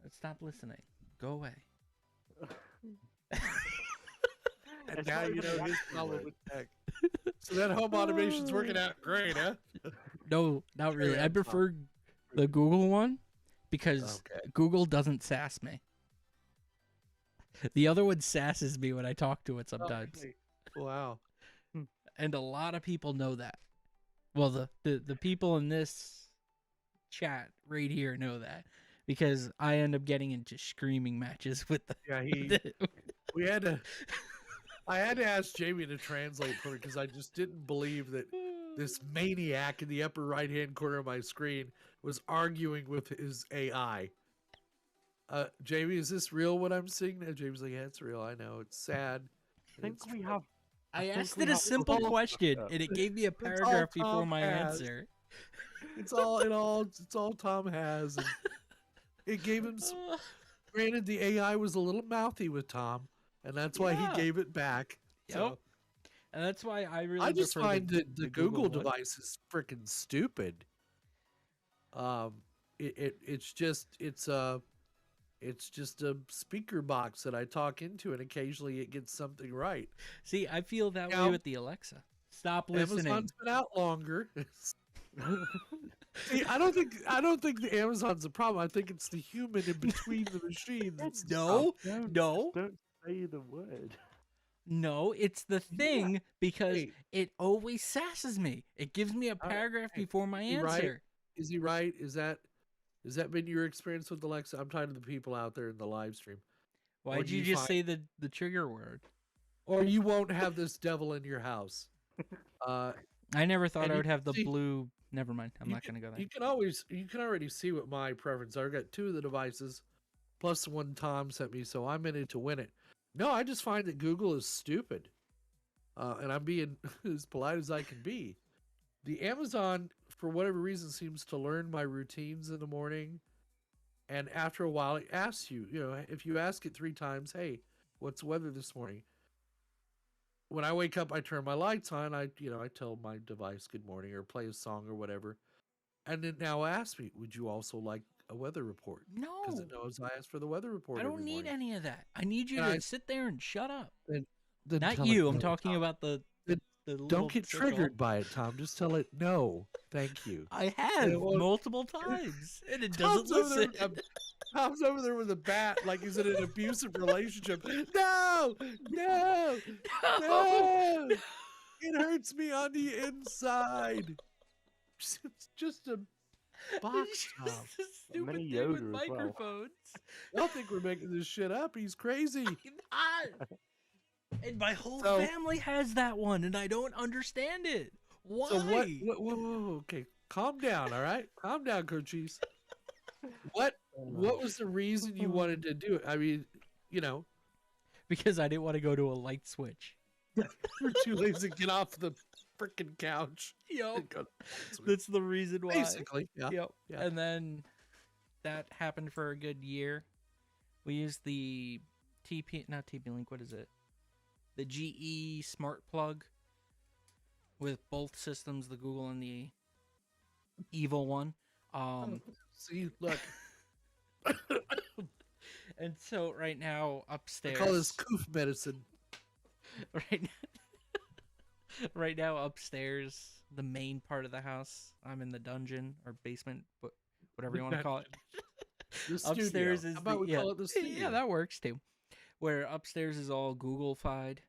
Stop listening. Go away. And now you know his problem with tech. So that home automation's working out great, huh? No, not really. I prefer the Google one because Google doesn't sass me. The other one sasses me when I talk to it sometimes. Wow. And a lot of people know that. Well, the people in this chat right here know that because I end up getting into screaming matches with the. Yeah, I had to ask Jamie to translate for me because I just didn't believe that this maniac in the upper right-hand corner of my screen was arguing with his AI. Jamie, is this real what I'm seeing? And Jamie's like, yeah, it's real. I know. It's sad. I asked it a simple question, and it gave me a paragraph before my answer. It's all Tom has. And it gave him some... Granted, the AI was a little mouthy with Tom. And that's why he gave it back. Yep. So, and that's why I just find that the Google device is freaking stupid. It's just a speaker box that I talk into, and occasionally it gets something right. See, I feel that way with the Alexa. Stop listening. Amazon's been out longer. See, I don't think the Amazon's a problem. I think it's the human in between the machines. No. Don't say the word. No, it's the thing because it always sasses me. It gives me a paragraph before my answer. Right? Is he right? Has that been your experience with Alexa? I'm talking to the people out there in the live stream. Why did you just say the trigger word? Or you won't have this devil in your house. I never thought I would have the blue. Never mind. I'm not going to go there. You can already see what my preferences are. I got two of the devices plus the one Tom sent me, so I'm in it to win it. No, I just find that Google is stupid. And I'm being as polite as I can be. The Amazon, for whatever reason, seems to learn my routines in the morning. And after a while, it asks you, if you ask it 3 times, hey, what's the weather this morning? When I wake up, I turn my lights on. I tell my device good morning or play a song or whatever. And it now asks me, would you also like a weather report. No, because it knows I asked for the weather report. I don't need any of that. I need you to sit there and shut up. Then Not you. I'm talking about the don't get triggered by it, Tom. Just tell it no. Thank you. I have multiple times, and it doesn't listen. Tom's over there with a bat, like he's in an abusive relationship. No, no, no! It hurts me on the inside. It's just a box top. Just a stupid thing with microphones. Y'all think we're making this shit up? He's crazy. I'm not. And my whole family has that one, and I don't understand it. Why? So whoa, okay, calm down, all right? Calm down, Coachies. What was the reason you wanted to do it? I mean, because I didn't want to go to a light switch. You're too lazy to get off the freaking couch. Yep. That's the reason why. Basically, yeah. Yep. Yeah. And then that happened for a good year. We used the not TP-Link, what is it? The GE smart plug with both systems, the Google and the evil one. See, look. And so right now upstairs, I call this coof medicine. Right now upstairs, the main part of the house, I'm in the dungeon or basement, whatever you want to call it. Upstairs is How about we call it the studio? Yeah, that works too. Where upstairs is all Google-fied.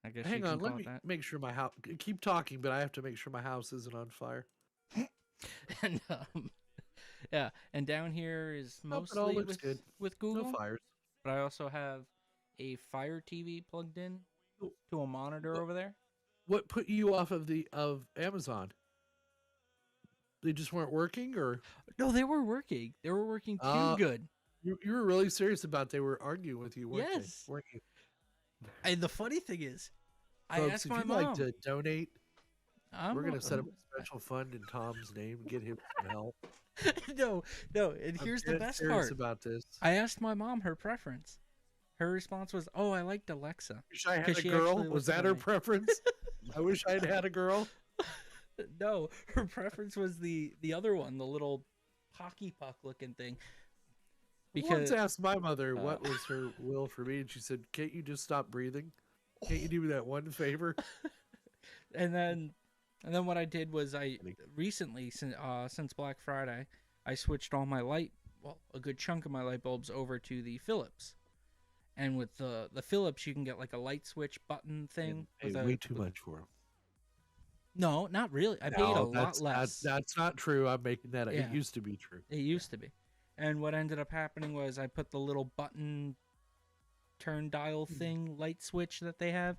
I guess. Hang on, let me make sure my house. Keep talking, but I have to make sure my house isn't on fire. And yeah, and down here is mostly with Google. No fires. But I also have a Fire TV plugged in to a monitor over there. What put you off of Amazon? They just weren't working, or no? They were working. They were working too good. You were really serious about they were arguing with you, weren't yes. they? Weren't you? And the funny thing is, Folks, I asked my mom. If you'd like to donate, we're going to set up a special fund in Tom's name and get him some help. No. And here's the best part about this. I asked my mom her preference. Her response was, "Oh, I liked Alexa." Wish I had a girl. Was that her preference? I wish I'd had a girl. No, her preference was the other one, the little hockey puck looking thing. Because once asked my mother what was her will for me, and she said, "Can't you just stop breathing? Can't you do me that one favor?" And then what I did was I recently, since Black Friday, I switched all my a good chunk of my light bulbs over to the Philips. And with the Philips, you can get like a light switch button thing. Way too much for them. No, not really. I paid a lot less. That's not true. I'm making that up. Yeah. It used to be true. It used to be. And what ended up happening was I put the little button turn dial thing, light switch that they have.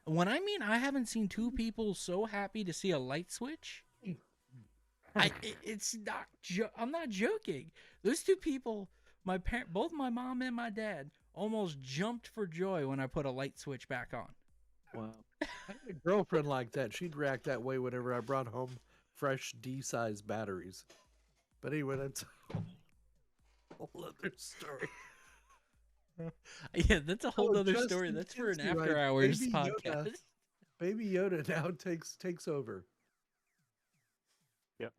When I mean I haven't seen two people so happy to see a light switch, it's not. I'm not joking. Those two people, both my mom and my dad, almost jumped for joy when I put a light switch back on. Wow. I had a girlfriend like that. She'd react that way whenever I brought home fresh D-size batteries. But anyway, that's a whole other story. Yeah, that's a whole other story. That's for an after hours podcast. Baby Yoda now takes over. Yep.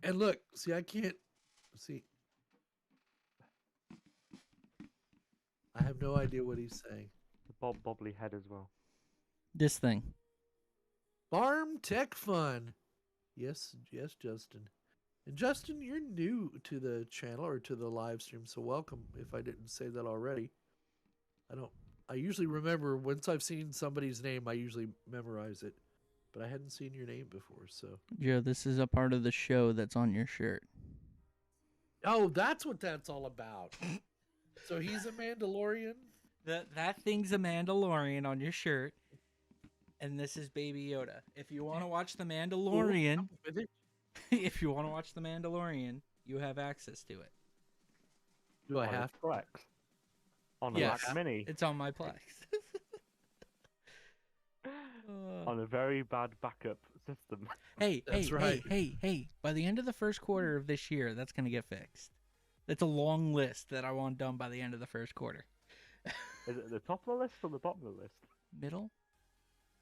And look, see, I can't see. I have no idea what he's saying. The bobbly head as well. This thing. Farm Tech Fun. Yes, Justin. And Justin, you're new to the channel or to the live stream, so welcome. If I didn't say that already, I usually remember once I've seen somebody's name, I usually memorize it, but I hadn't seen your name before. So Joe, this is a part of the show that's on your shirt. Oh, that's what that's all about. So he's a Mandalorian. That thing's a Mandalorian on your shirt, and this is Baby Yoda. If you want to watch the Mandalorian. If you want to watch The Mandalorian, you have access to it. Do I have Plex? On a Mac Mini. It's on my Plex. On a very bad backup system. Hey, by the end of the first quarter of this year, that's going to get fixed. It's a long list that I want done by the end of the first quarter. Is it the top of the list or the bottom of the list? Middle?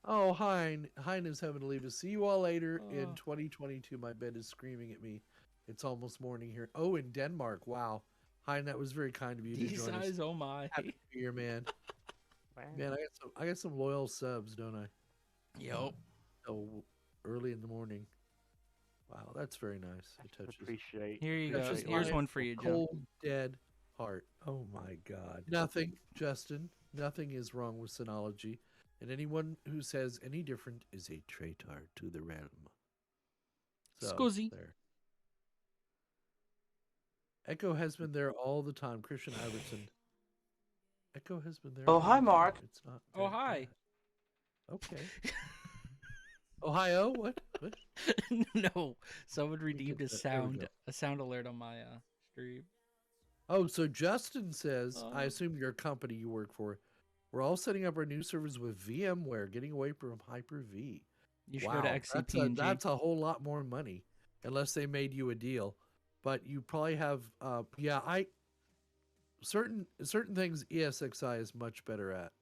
Oh, Hein is having to leave us. See you all later in 2022. My bed is screaming at me. It's almost morning here. Oh, in Denmark. Wow. Hi, that was very kind of you to join us. Oh my. Happy New Year, man. Man, I got some loyal subs, don't I? Yep. Oh, early in the morning. Wow, that's very nice. It touches. Appreciate. Here you go. Here's one for you, Joe. Cold, dead heart. Oh my God. Nothing, Justin. Nothing is wrong with Synology, and anyone who says any different is a traitor to the realm. So, Scusi. there. Echo has been there all the time. Christian Iverson. Echo has been there. Oh, hi, Mark. It's not. Oh, hi. Bad. Okay. Ohio? What? No, someone redeemed a sound alert on my stream. Oh, so Justin says, I assume your company you work for. We're all setting up our new servers with VMware, getting away from Hyper-V. You should go to XCP. That's a whole lot more money, unless they made you a deal. But you probably have, certain things ESXi is much better at.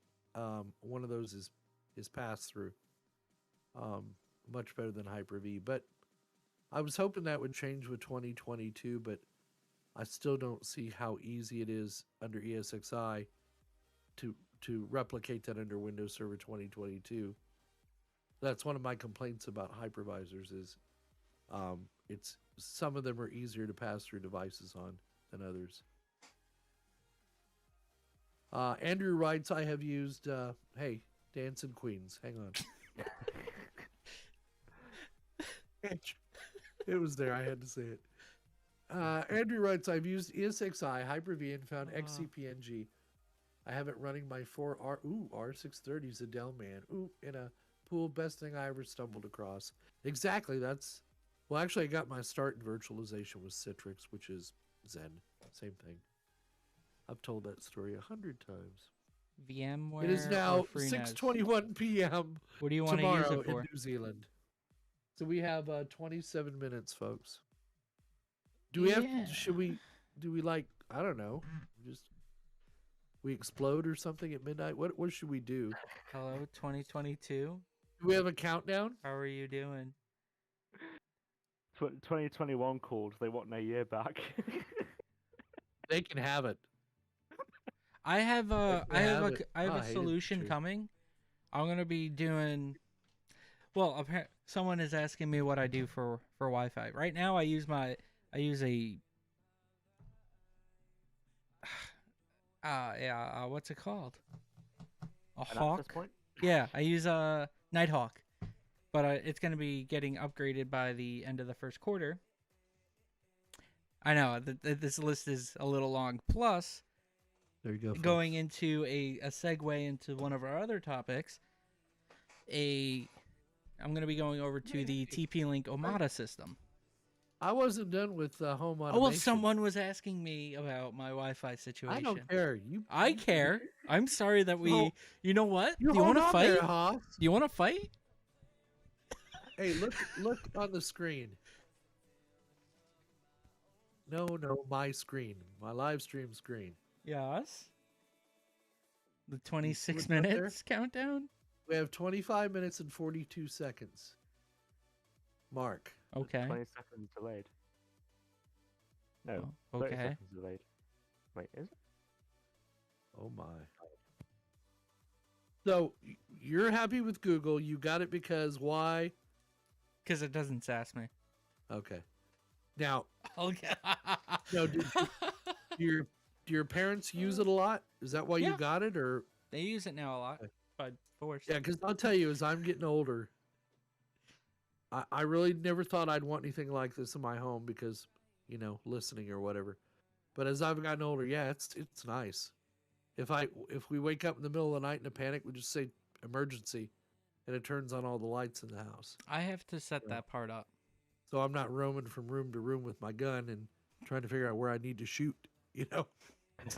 One of those is pass-through. Much better than Hyper-V. But I was hoping that would change with 2022, but I still don't see how easy it is under ESXi to replicate that under Windows Server 2022. That's one of my complaints about hypervisors is it's some of them are easier to pass through devices on than others. Andrew writes, I have used, hey, Dancing Queens. Hang on. It was there. I had to say it. Andrew writes, I've used ESXi, Hyper-V, and found XCPNG. I have it running my R630 is a Dell man. In a pool, best thing I ever stumbled across. Exactly. Well, actually, I got my start in virtualization with Citrix, which is Zen. Same thing. I've told that story 100 times. VMware. It is now 6:21 p.m. What do you want to use it for? In New Zealand. So we have 27 minutes, folks. Do we have? Do we like? I don't know. We explode or something at midnight. What should we do? Hello, 2022. Do we have a countdown? How are you doing? 2021 called. They want their year back. They can have it. I have a solution coming. I'm gonna be doing. Well, someone is asking me what I do for Wi-Fi. Right now, I use a. What's it called? A Hawk. Yeah, I use a Nighthawk, but it's gonna be getting upgraded by the end of the first quarter. I know this list is a little long. Plus, there you go. Folks. Going into a segue into one of our other topics, I'm going to be going over to the TP-Link Omada system. I wasn't done with home automation. Oh, well, someone was asking me about my Wi-Fi situation. I don't care. I care. I'm sorry that we... No. You know what? Do you want to fight? There, Hoss. Do you want to fight? Hey, look on the screen. No, my screen. My live stream screen. Yes. The 26 minutes countdown? We have 25 minutes and 42 seconds. Mark. Okay. 20 seconds delayed. No. Oh, okay. 30 seconds delayed. Wait, is it? Oh my. So you're happy with Google. You got it because why? Because it doesn't sass me. Okay. Now. Okay. No, do your parents use it a lot? Is that why you got it, or they use it now a lot? By force. Yeah, because I'll tell you, as I'm getting older, I really never thought I'd want anything like this in my home because, listening or whatever. But as I've gotten older, yeah, it's nice. If we wake up in the middle of the night in a panic, we just say emergency, and it turns on all the lights in the house. I have to set that part up. So I'm not roaming from room to room with my gun and trying to figure out where I need to shoot, or do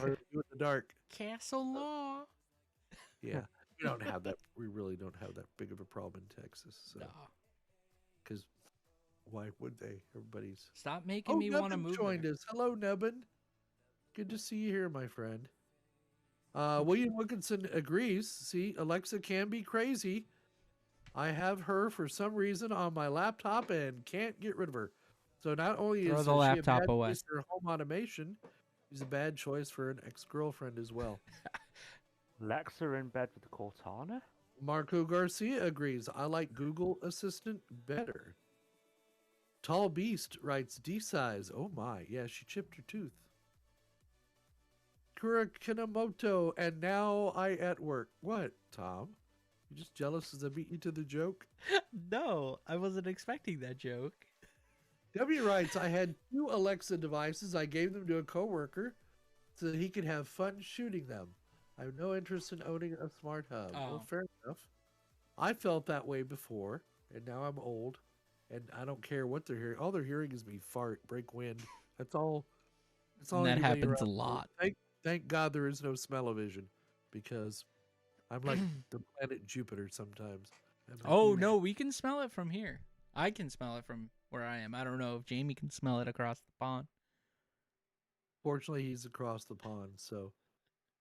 it in the dark. Castle law. Yeah. We really don't have that big of a problem in Texas. So. Because why would they? Everybody's... Stop making me want to move. Joined us. Hello, Nubbin. Good to see you here, my friend. William Wilkinson agrees. See, Alexa can be crazy. I have her for some reason on my laptop and can't get rid of her. So not only Throw is the she a laptop bad away. choice for home automation, she's a bad choice for an ex-girlfriend as well. Alexa in bed with Cortana? Marco Garcia agrees. I like Google Assistant better. Tall Beast writes D-size. Oh my, yeah, she chipped her tooth. Kura Kinamoto, and now I at work. What, Tom? You just jealous as I beat you to the joke? No, I wasn't expecting that joke. W writes, I had 2 Alexa devices. I gave them to a coworker so that he could have fun shooting them. I have no interest in owning a smart hub. Oh. Well, fair enough. I felt that way before, and now I'm old, and I don't care what they're hearing. All they're hearing is me fart, break wind. That's all. That's all. And that anybody happens a around lot. Thank God there is no smell-o-vision, because I'm like the planet Jupiter sometimes. Oh no, we can smell it from here. I can smell it from where I am. I don't know if Jamie can smell it across the pond. Fortunately, he's across the pond. So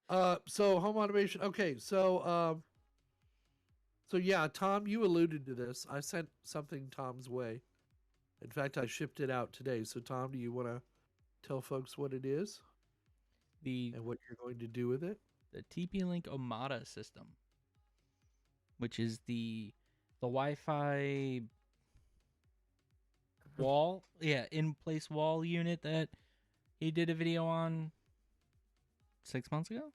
home automation. Okay, so yeah, Tom, you alluded to this. I sent something Tom's way. In fact, I shipped it out today. So Tom, do you want to tell folks what it is? And what you're going to do with it? The TP-Link Omada system, which is the Wi-Fi wall, in-place wall unit that he did a video on 6 months ago.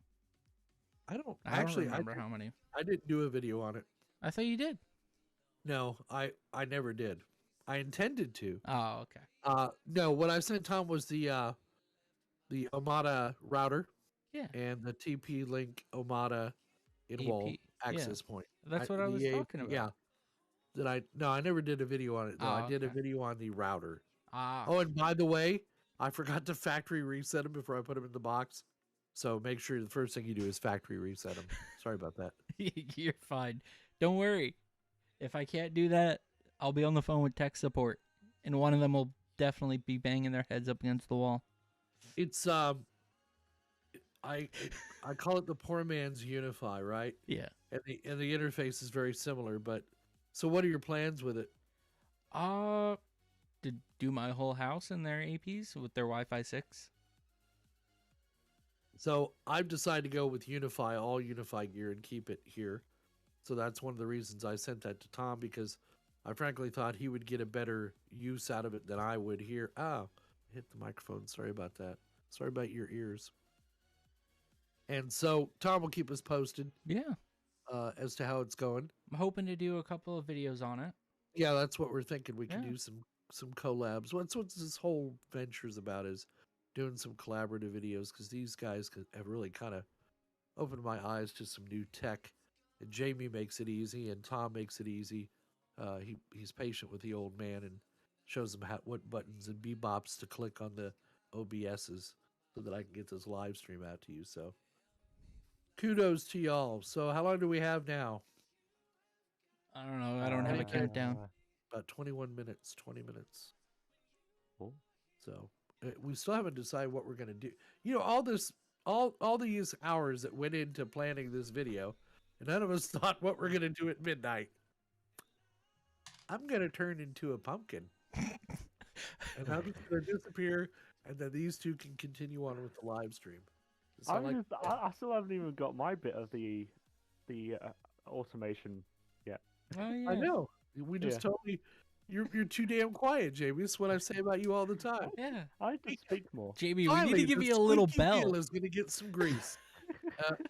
I don't remember how many. I didn't do a video on it. I thought you did. No, I never did. I intended to. Oh, okay. No, what I sent Tom was the Omada router. Yeah. And the TP-Link Omada in-wall access point. That's what I was talking about. Yeah. No, I never did a video on it though. I did a video on the router. Oh, and by the way, I forgot to factory reset them before I put them in the box. So make sure the first thing you do is factory reset them. Sorry about that. You're fine. Don't worry. If I can't do that, I'll be on the phone with tech support, and one of them will definitely be banging their heads up against the wall. It's I call it the poor man's Unify, right? Yeah. And the interface is very similar, but so what are your plans with it? To do my whole house in their APs with their Wi-Fi 6. So I've decided to go with Unify, all Unify gear, and keep it here. So that's one of the reasons I sent that to Tom, because I frankly thought he would get a better use out of it than I would here. Hit the microphone. Sorry about that. Sorry about your ears. And so Tom will keep us posted. Yeah. As to how it's going. I'm hoping to do a couple of videos on it. Yeah, that's what we're thinking. We can do some collabs. What's this whole venture's about is doing some collaborative videos, because these guys have really kind of opened my eyes to some new tech. And Jamie makes it easy, and Tom makes it easy. He's patient with the old man and shows him what buttons and bebops to click on the OBSs so that I can get this live stream out to you. So kudos to y'all. So how long do we have now? I don't know. I don't have a countdown. About 21 minutes, 20 minutes. Cool. So we still haven't decided what we're going to do. You know, all these hours that went into planning this video, and none of us thought what we're going to do at midnight. I'm going to turn into a pumpkin. And I'm just going to disappear, and then these two can continue on with the live stream. I still haven't even got my bit of the automation yet. Oh, yeah. I know. We just totally... You're too damn quiet, Jamie. This is what I say about you all the time. Yeah. I just speak more. Jamie, we need to give you a little bell. Wheel is going to get some grease.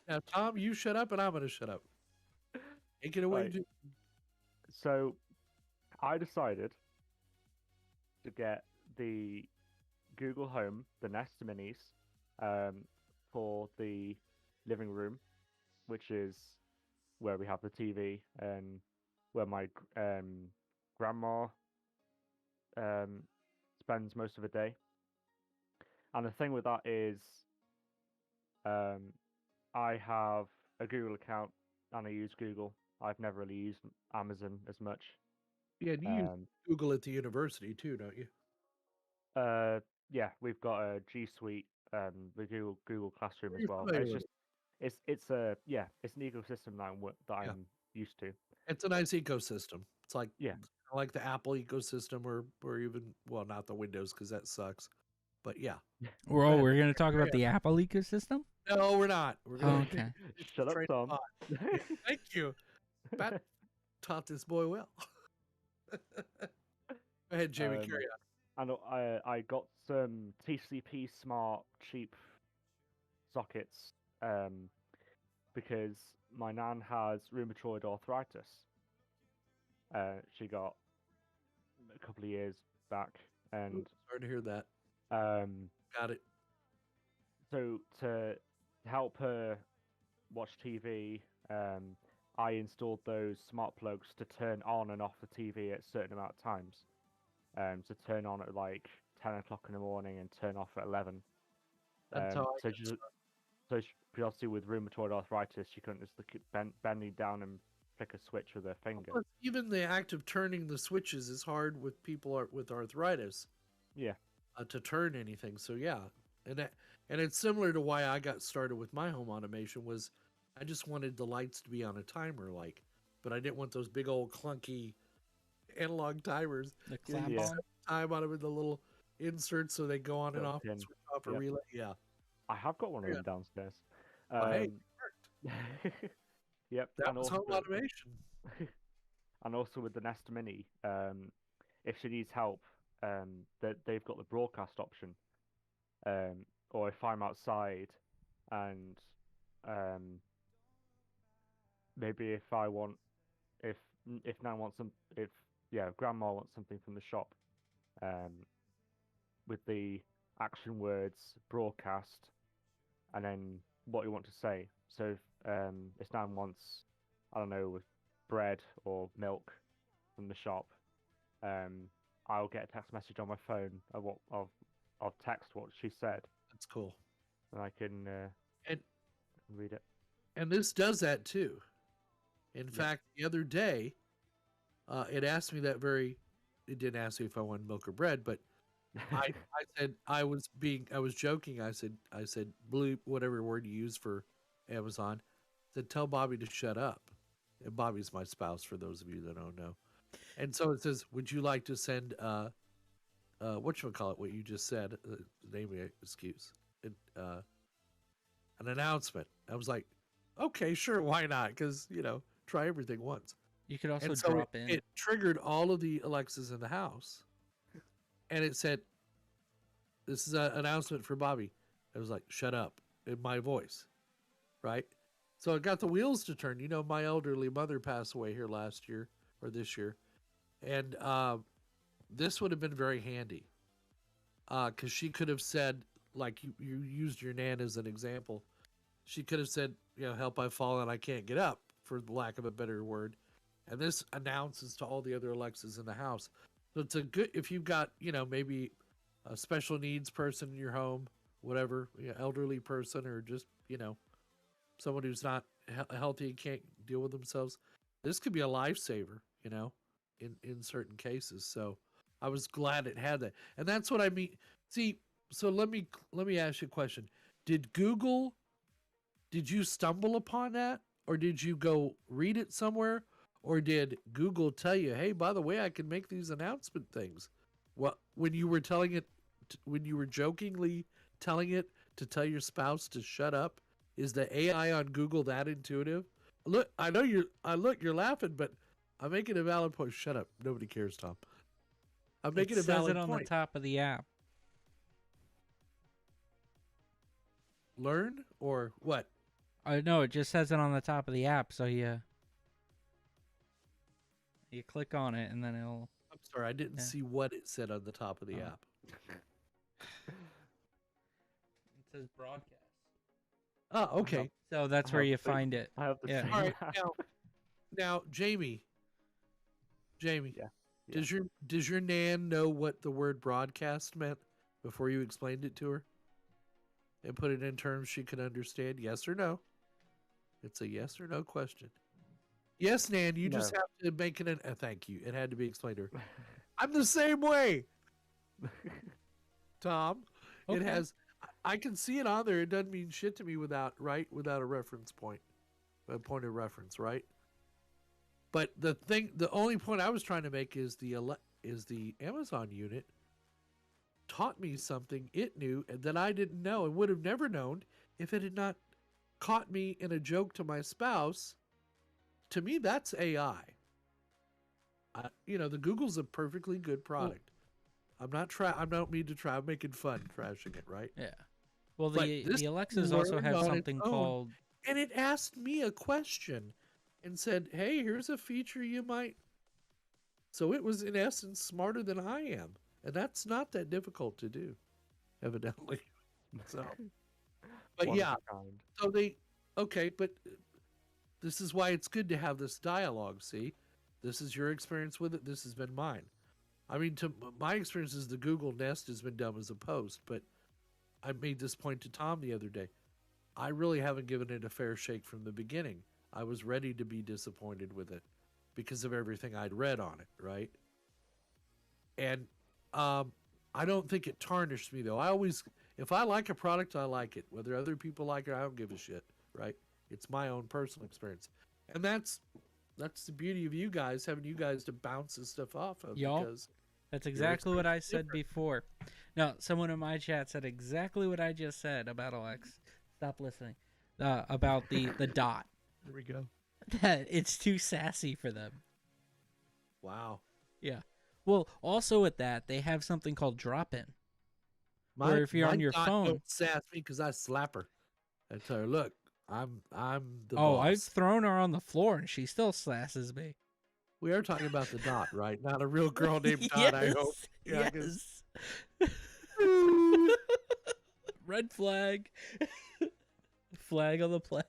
Now, Tom, you shut up, and I'm going to shut up. Take it away. Right. So, I decided to get the Google Home, the Nest Minis, for the living room, which is where we have the TV and where my grandma spends most of the day. And the thing with that is I have a Google account and I use Google. I've never really used Amazon as much. Yeah, and you use Google at the university too, don't you? Yeah, we've got a G Suite, the Google Classroom as well. It's an ecosystem that I'm used to. It's a nice ecosystem. It's like like the Apple ecosystem, or even not the Windows because that sucks. But yeah. We're going to talk about the Apple ecosystem. No, we're not. We're going okay. Shut up, Tom. Thank you. Pat taught this boy well. Go ahead, Jamie. Carry on. I got some TCP smart cheap sockets because my nan has rheumatoid arthritis. She got a couple of years back, and sorry to hear that. Got it. So to help her watch TV, I installed those smart plugs to turn on and off the TV at a certain amount of times. To turn on at like 10 o'clock in the morning and turn off at 11. So obviously with rheumatoid arthritis, she couldn't just keep bending down and flick a switch with her finger. Well, even the act of turning the switches is hard with people with arthritis. Yeah. To turn anything. So yeah, and it's similar to why I got started with my home automation was I just wanted the lights to be on a timer, but I didn't want those big old clunky analog timers. The clamp on? Time on them with the little inserts so they go on and off and switch off a relay. Yeah. I have got one of them downstairs. Hey, yep. That was home automation. And also with the Nest Mini, if she needs help, they've got the broadcast option. Or if I'm outside and maybe if Nan wants Grandma wants something from the shop, with the action words broadcast, and then what you want to say. So if Nan wants, I don't know, bread or milk from the shop, I'll get a text message on my phone I'll text what she said. That's cool. And I can read it. And this does that too. In fact, the other day, it asked me it didn't ask me if I wanted milk or bread, but I said I was joking. I said blue, whatever word you use for Amazon, said tell Bobby to shut up. And Bobby's my spouse, for those of you that don't know. And so it says, would you like to send whatchamacallit, what you just said, name me excuse, an announcement. I was like, okay, sure, why not? Because, try everything once. You could also drop in. It triggered all of the Alexas in the house. And it said, this is an announcement for Bobby. I was like, shut up, in my voice, right? So it got the wheels to turn. My elderly mother passed away here last year, or this year. And this would have been very handy. Because she could have said, like you used your nan as an example. She could have said, help, I've fallen, I can't get up, for the lack of a better word. And this announces to all the other Alexas in the house. So it's a good, if you've got, maybe a special needs person in your home, whatever, elderly person, or just, someone who's not healthy and can't deal with themselves. This could be a lifesaver, in certain cases. So I was glad it had that. And that's what I mean. See, so let me ask you a question. Did you stumble upon that? Or did you go read it somewhere? Or did Google tell you, hey, by the way, I can make these announcement things? Well, when you were jokingly telling it to tell your spouse to shut up, is the AI on Google that intuitive? Look, I know you're laughing, but I'm making a valid point. Shut up. Nobody cares, Tom. I'm making a valid point. It says it on the top of the app. Learn or what? No, it just says it on the top of the app. So you click on it and then it'll. I'm sorry, I didn't see what it said on the top of the app. It says broadcast. Oh, okay. So that's where you find it. I have the same. All right, now, Jamie. Yeah. Does your nan know what the word broadcast meant before you explained it to her? And put it in terms she could understand? Yes or no? It's a yes or no question. Yes, Nan, you just have to make it thank you. It had to be explained to her. I'm the same way. Tom, okay. It has, I can see it on there. It doesn't mean shit to me without a reference point. A point of reference, right? But the only point I was trying to make is the Amazon unit taught me something it knew and that I didn't know and would have never known if it had not caught me in a joke to my spouse. To me, that's AI. The Google's a perfectly good product. I don't mean to try. I'm making fun trashing it, right? Yeah. Well, the Alexas also have something called... And it asked me a question and said, hey, here's a feature you might... So it was, in essence, smarter than I am. And that's not that difficult to do, evidently. So, but yeah. So but this is why it's good to have this dialogue, see? This is your experience with it. This has been mine. I mean, my experience is the Google Nest has been dumb as a post, but I made this point to Tom the other day. I really haven't given it a fair shake from the beginning. I was ready to be disappointed with it because of everything I'd read on it, right? And I don't think it tarnished me, though. If I like a product, I like it. Whether other people like it, I don't give a shit, right? It's my own personal experience. And that's the beauty of you guys, having you guys to bounce this stuff off of. Because that's exactly what I said before. No, someone in my chat said exactly what I just said about Alex. Stop listening. About the dot. There we go. That it's too sassy for them. Wow. Yeah. Well, also with that, they have something called drop-in. Where if you're on your phone, don't sass me because I slap her. I tell her, look, I'm the boss. I've thrown her on the floor and she still sasses me. We are talking about the Dot, right? Not a real girl named Dot, I hope. Yeah, yes. Red flag. Flag on the play.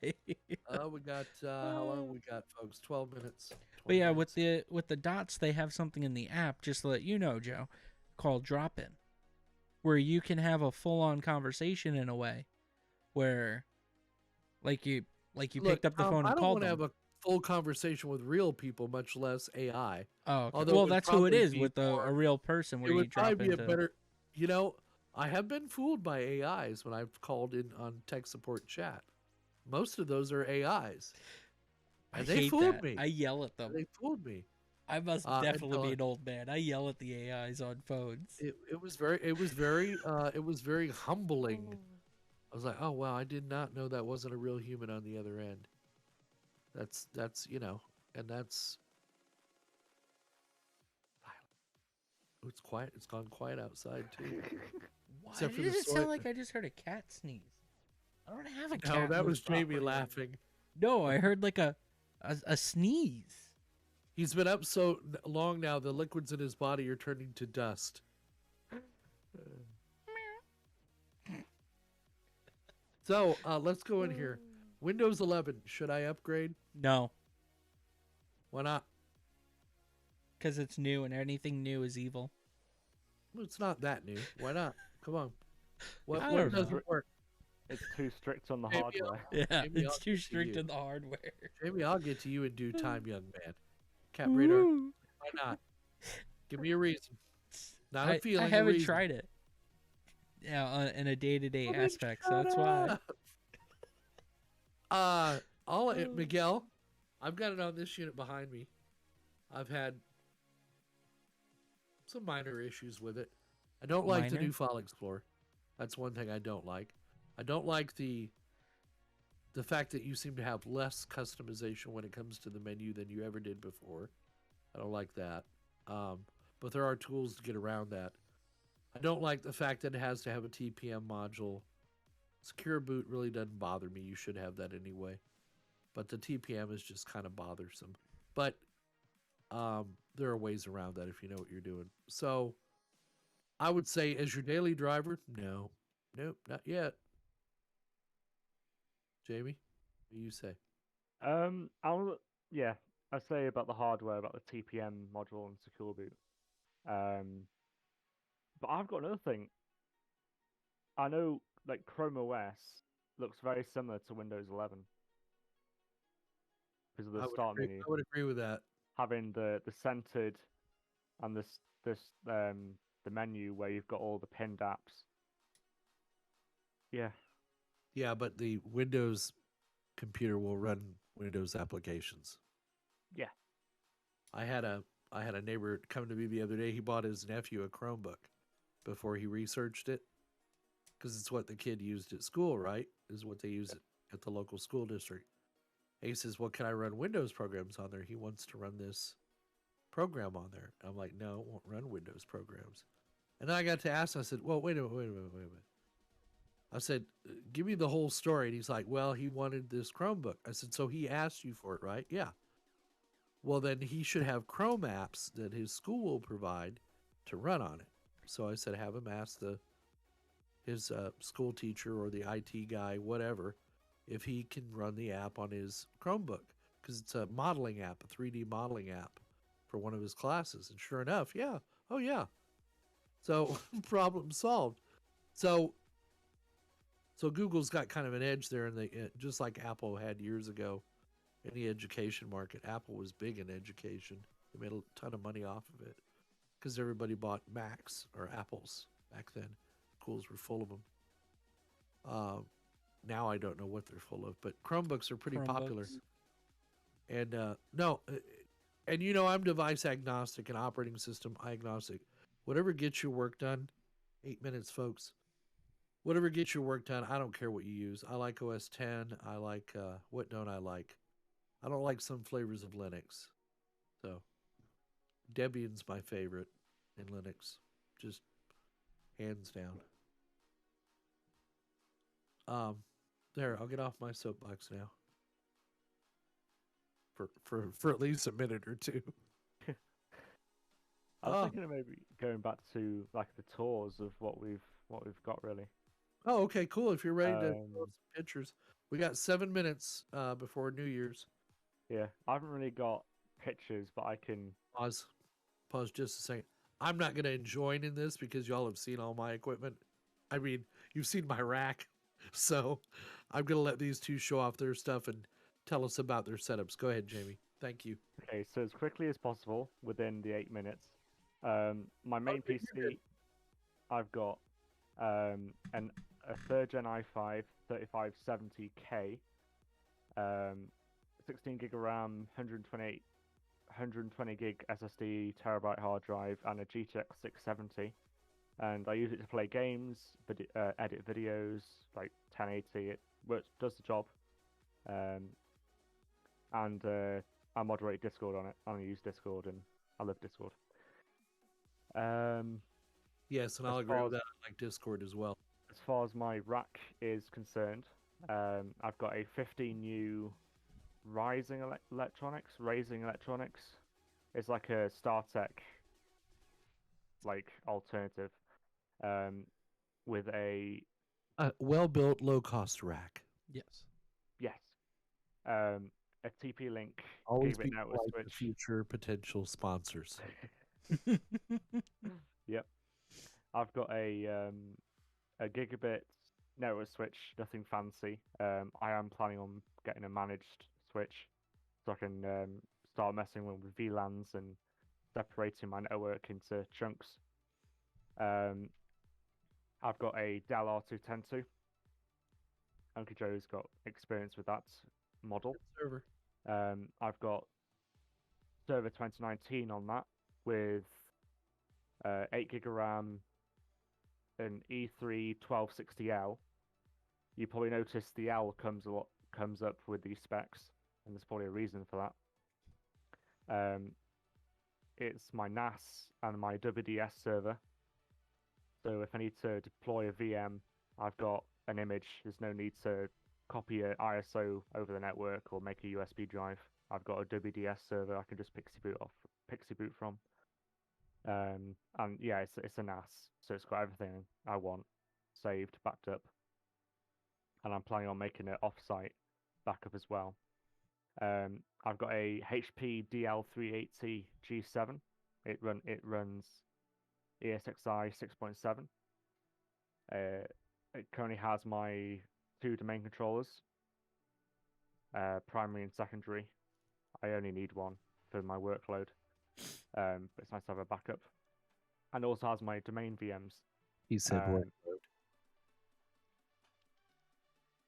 We got how long we got, folks? 12 minutes. But yeah, with the dots, they have something in the app, just to let you know, Joe, called drop-in, where you can have a full-on conversation in a way, where, like you picked up the phone and called them. I don't want to have a full conversation with real people, much less AI. Oh, okay. Well, that's who it is with a real person. Where you drop into. A better, I have been fooled by AIs when I've called in on tech support chat. Most of those are AIs. And they fooled me. I yell at them. They fooled me. I must definitely be an old man. I yell at the AIs on phones. It was very humbling. I was like, oh wow, I did not know that wasn't a real human on the other end. That's and that's it's quiet. It's gone quiet outside too. Why did it sound like I just heard a cat sneeze? I don't have a cat. No, that was Jamie laughing. No, I heard like a sneeze. He's been up so long now, the liquids in his body are turning to dust. So, let's go in here. Windows 11, should I upgrade? No. Why not? Because it's new, and anything new is evil. Well, it's not that new. Why not? Come on. What doesn't work? It's too strict on the hardware. It's too strict on the hardware. Jamie, I'll get to you in due time, young man. Cat Radar, why not? Give me a reason. Not a feeling. I haven't tried it. Yeah, in a day-to-day aspect, so that's why. Miguel, I've got it on this unit behind me. I've had some minor issues with it. I don't like the new File Explorer. That's one thing I don't like. I don't like the fact that you seem to have less customization when it comes to the menu than you ever did before. I don't like that. But there are tools to get around that. I don't like the fact that it has to have a TPM module. Secure boot really doesn't bother me. You should have that anyway. But the TPM is just kind of bothersome. But there are ways around that if you know what you're doing. So I would say as your daily driver, no. Nope, not yet. Jamie, what do you say? I say about the hardware, about the TPM module and secure boot. But I've got another thing. I know, like Chrome OS looks very similar to Windows 11 because of the start menu. I would agree with that. Having the centered and the menu where you've got all the pinned apps. Yeah. Yeah, but the Windows computer will run Windows applications. Yeah. I had a neighbor come to me the other day. He bought his nephew a Chromebook before he researched it, because it's what the kid used at school, right? Is what they use at the local school district. And he says, "Well, can I run Windows programs on there?" He wants to run this program on there. I'm like, "No, it won't run Windows programs." And then I got to ask him, I said, "Well, wait a minute. I said, "Give me the whole story." And he's like, "Well, he wanted this Chromebook." I said, "So he asked you for it, right?" "Yeah." "Well, then he should have Chrome apps that his school will provide to run on it." So I said, "Have him ask his school teacher or the IT guy, whatever, if he can run the app on his Chromebook, because it's a modeling app, a 3D modeling app for one of his classes." And sure enough, yeah, oh yeah. So problem solved. So Google's got kind of an edge there, and just like Apple had years ago in the education market. Apple was big in education. They made a ton of money off of it because everybody bought Macs or Apples back then. Schools were full of them. Now I don't know what they're full of, but Chromebooks are pretty popular. And and I'm device agnostic and operating system agnostic. Whatever gets your work done. 8 minutes, folks. Whatever gets your work done, I don't care what you use. I like OS 10. I like, what don't I like? I don't like some flavors of Linux. So Debian's my favorite in Linux. Just hands down. There, I'll get off my soapbox now. For at least a minute or two. I was thinking of maybe going back to like the tours of what we've got really. Oh, okay, cool. If you're ready to post some pictures, we got 7 minutes before New Year's. Yeah, I haven't really got pictures, but I can pause just a second. I'm not gonna join in this because y'all have seen all my equipment. I mean, you've seen my rack, so I'm gonna let these two show off their stuff and tell us about their setups. Go ahead, Jamie. Thank you. Okay, so as quickly as possible within the 8 minutes. My main PC, I've got a 3rd Gen i5 3570K, 16 gig of RAM, 120 gig SSD, terabyte hard drive, and a GTX 670. And I use it to play games, edit videos, like 1080. It does the job. And I moderate Discord on it. I use Discord, and I love Discord. Yes, and I'll agree with that. I like Discord as well. As far as my rack is concerned, I've got a 15U Raising Electronics. It's like a StarTech alternative, with a well-built, low-cost rack. Yes. A TP-Link always gigabit network switch. Future potential sponsors. Yep. I've got a gigabit network switch, nothing fancy. I am planning on getting a managed switch so I can start messing with VLANs and separating my network into chunks. I've got a Dell R210 Uncle Joe's got experience with that model. Server. I've got Server 2019 on that with 8 gig of RAM, an E3 1260L. You probably noticed the L comes up with these specs, and there's probably a reason for that. It's my NAS and my WDS server. So if I need to deploy a VM, I've got an image. There's no need to copy an ISO over the network or make a USB drive. I've got a WDS server I can just Pixie boot from. And yeah, it's a NAS, so it's got everything I want saved, backed up. And I'm planning on making an off-site backup as well. I've got a HP DL380 G7. It runs ESXi 6.7. It currently has my 2 domain controllers, primary and secondary. I only need one for my workload, but it's nice to have a backup. And also has my domain VMs. He said workload.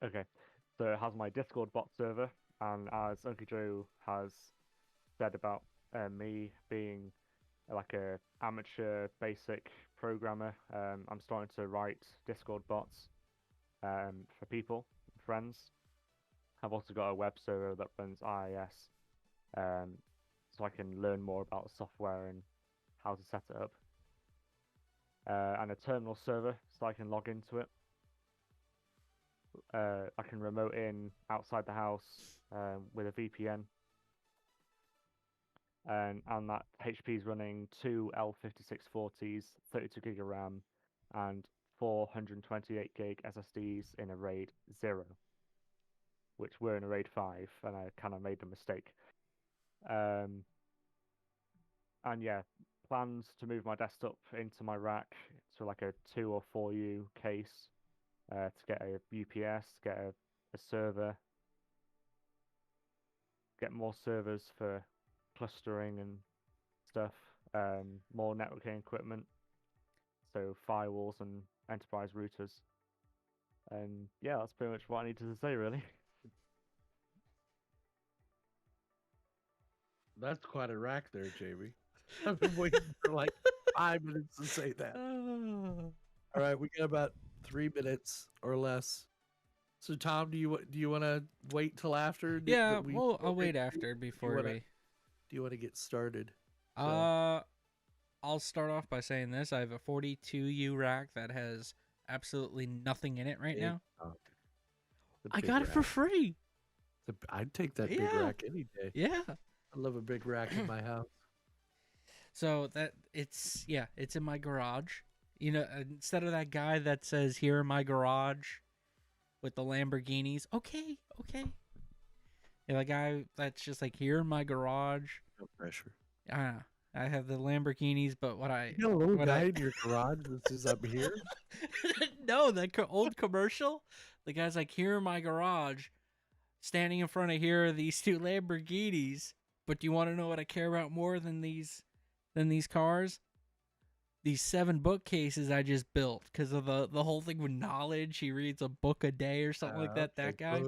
Okay, so it has my Discord bot server, and as Uncle Joe has said about me being like a amateur basic programmer, I'm starting to write Discord bots for people, friends. I've also got a web server that runs IIS, so I can learn more about the software and how to set it up. And a terminal server so I can log into it. I can remote in outside the house with a VPN. And that HP is running 2 L5640s, 32 gig of RAM, and 428 gig SSDs in a RAID 0, which were in a RAID 5, and I kind of made the mistake. And yeah, plans to move my desktop into my rack to like a 2 or 4U case to get a UPS, get a server, get more servers for clustering and stuff, more networking equipment, so firewalls and enterprise routers. And yeah, that's pretty much what I needed to say, really. That's quite a rack there, JB. I've been waiting for like 5 minutes to say that. All right, we got about 3 minutes or less. So, Tom, do you want to wait till after? Yeah, well, I'll wait after before we. Do you want to get started? So. I'll start off by saying this: I have a 42U rack that has absolutely nothing in it right now. I got it for free. I'd take that big rack any day. Yeah, I love a big rack in my house. So it's in my garage. You know, instead of that guy that says "Here in my garage" with the Lamborghinis. Okay. Yeah, the guy that's just like "Here in my garage." No pressure. I have the Lamborghinis, but you got a little guy in your garage that says "I'm here"? No, that old commercial. The guy's like, "Here in my garage, standing in front of here are these 2 Lamborghinis. But do you want to know what I care about more than these cars? These 7 bookcases I just built because of the whole thing with knowledge. He reads a book a day or something like that. That guy."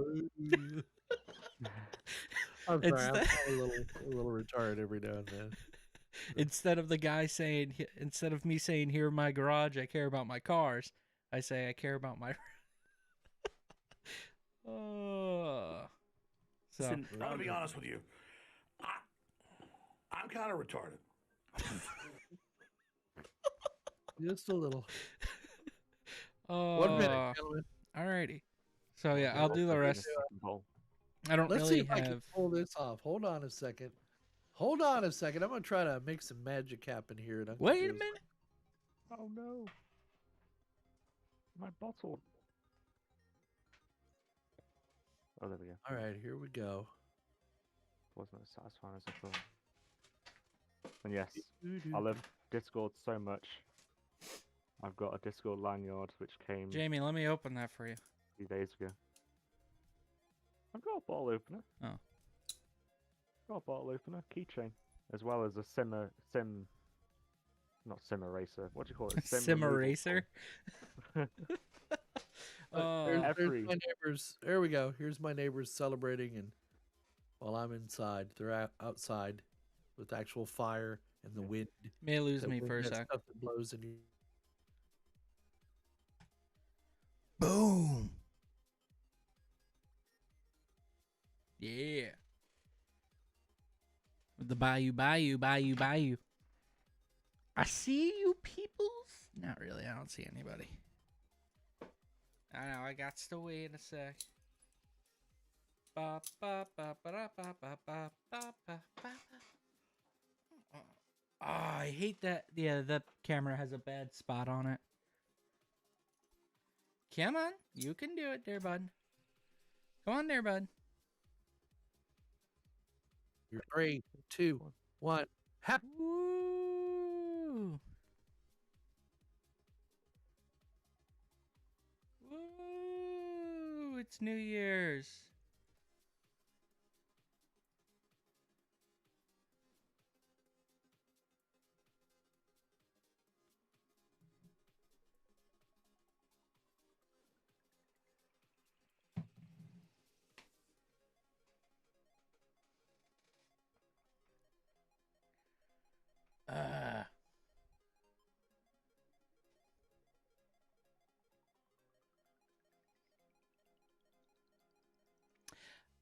I'm sorry, I'm probably a little retarded every now and then. Instead of me saying "Here in my garage, I care about my cars," I say I care about my. Listen, I'm gonna be honest with you. I'm kind of retarded. Just a little. 1 minute, gentlemen. Alrighty. So yeah, I'll do the rest. I don't Let's really see if I can pull this off. Hold on a second. I'm gonna try to make some magic happen here. Wait a minute. Oh no. My bottle. Oh, there we go. All right, here we go. Wasn't as satisfying as I thought. And yes, I love Discord so much. I've got a Discord lanyard which came. Jamie, let me open that for you. A few days ago. I've got a bottle opener. Oh. Got a bottle opener, keychain, as well as a not sim eraser. What do you call it? Sim eraser. There's my neighbors. There we go. Here's my neighbors celebrating, and while I'm inside, they're outside with actual fire and the wind. May lose me for a sec. Stuff that blows in you. Boom. Yeah. The bayou. I see you peoples. Not really. I don't see anybody. I know. I got to wait a sec. I hate that. Yeah, that camera has a bad spot on it. Come on. You can do it there, bud. Come on there, bud. 3, 2, 1. Happy. Woo! Woo! It's New Year's.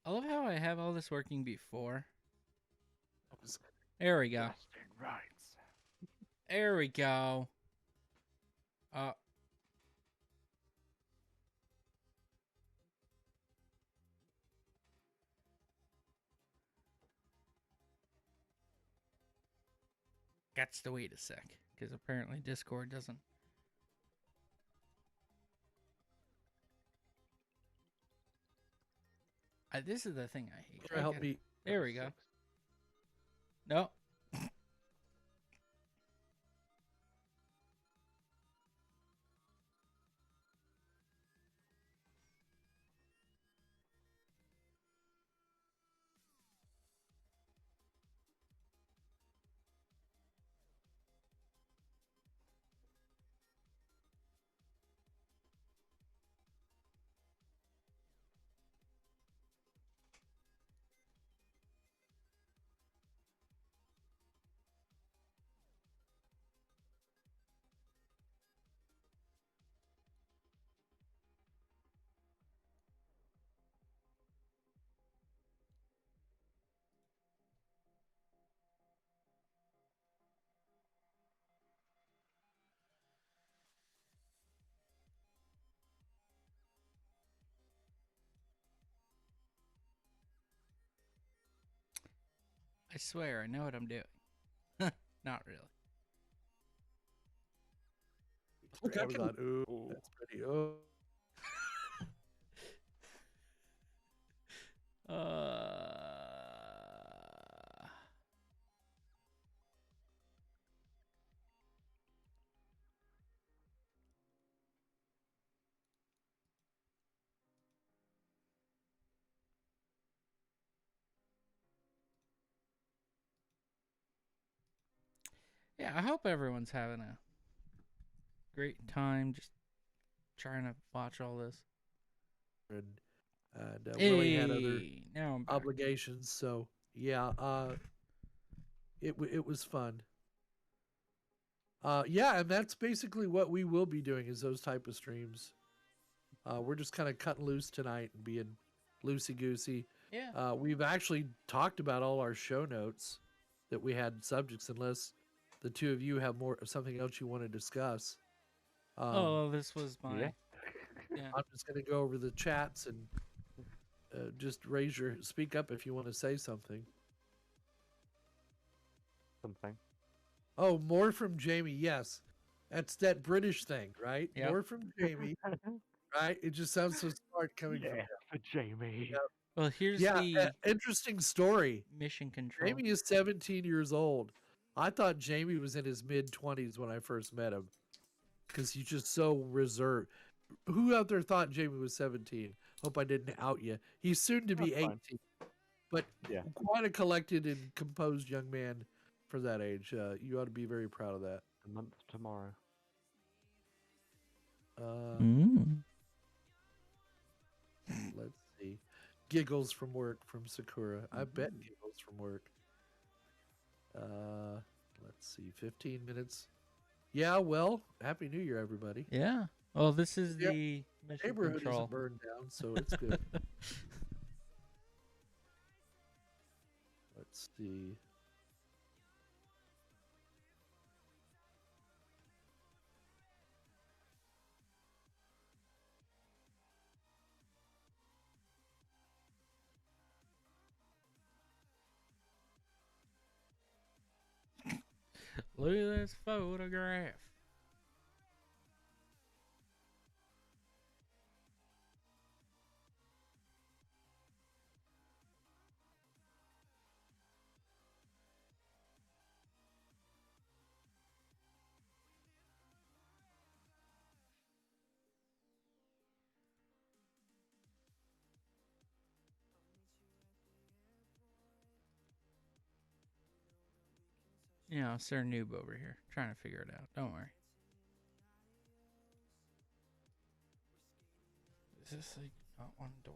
I love how I have all this working before. There we go. There we go. Gets to wait a sec, because apparently Discord doesn't. This is the thing I hate. Help me. There we go. No. I swear, I know what I'm doing. Not really. I thought, ooh, that's pretty. Oh. Yeah, I hope everyone's having a great time just trying to watch all this. And Willie had other now obligations, so yeah, it was fun. Yeah, and that's basically what we will be doing is those type of streams. We're just kind of cutting loose tonight and being loosey goosey. Yeah. We've actually talked about all our show notes that we had subjects, unless the two of you have something else you want to discuss. This was my. Yeah. Yeah. I'm just going to go over the chats and just speak up if you want to say something. Something. Oh, more from Jamie. Yes. That's that British thing, right? Yep. More from Jamie. Right? It just sounds so smart coming from him. For Jamie. Yep. Well, here's the interesting story. Mission control. Jamie is 17 years old. I thought Jamie was in his mid-20s when I first met him because he's just so reserved. Who out there thought Jamie was 17? Hope I didn't out you. He's soon to be 18, but quite a collected and composed young man for that age. You ought to be very proud of that. A month tomorrow. Let's see. Giggles from work from Sakura. I bet giggles from work. Let's see. 15 minutes. Yeah, well, Happy New Year, everybody. Yeah. Well, this is the mission neighborhood control. isn't burned down, so it's good. Let's see. Look at this photograph. Yeah, Sir Noob over here trying to figure it out. Don't worry. Is this like not one door?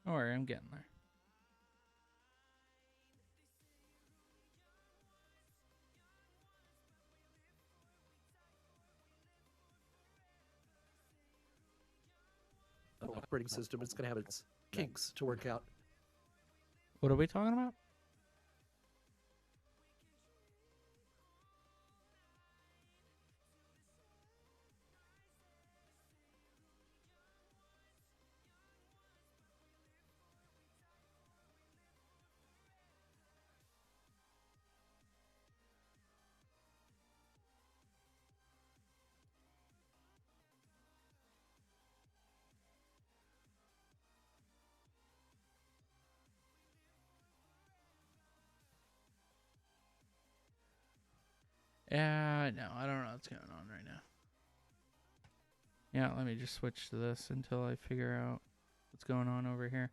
Don't worry, I'm getting there. Operating system, it's going to have its kinks to work out. What are we talking about? Yeah, no, I don't know what's going on right now. Yeah, let me just switch to this until I figure out what's going on over here.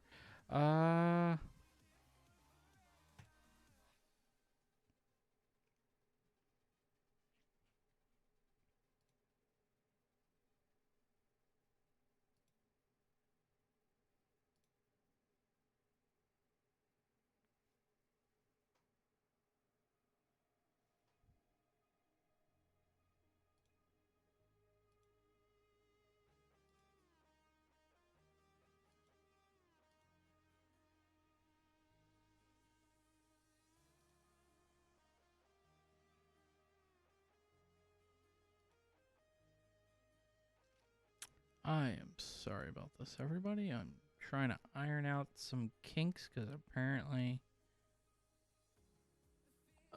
I am sorry about this, everybody. I'm trying to iron out some kinks because apparently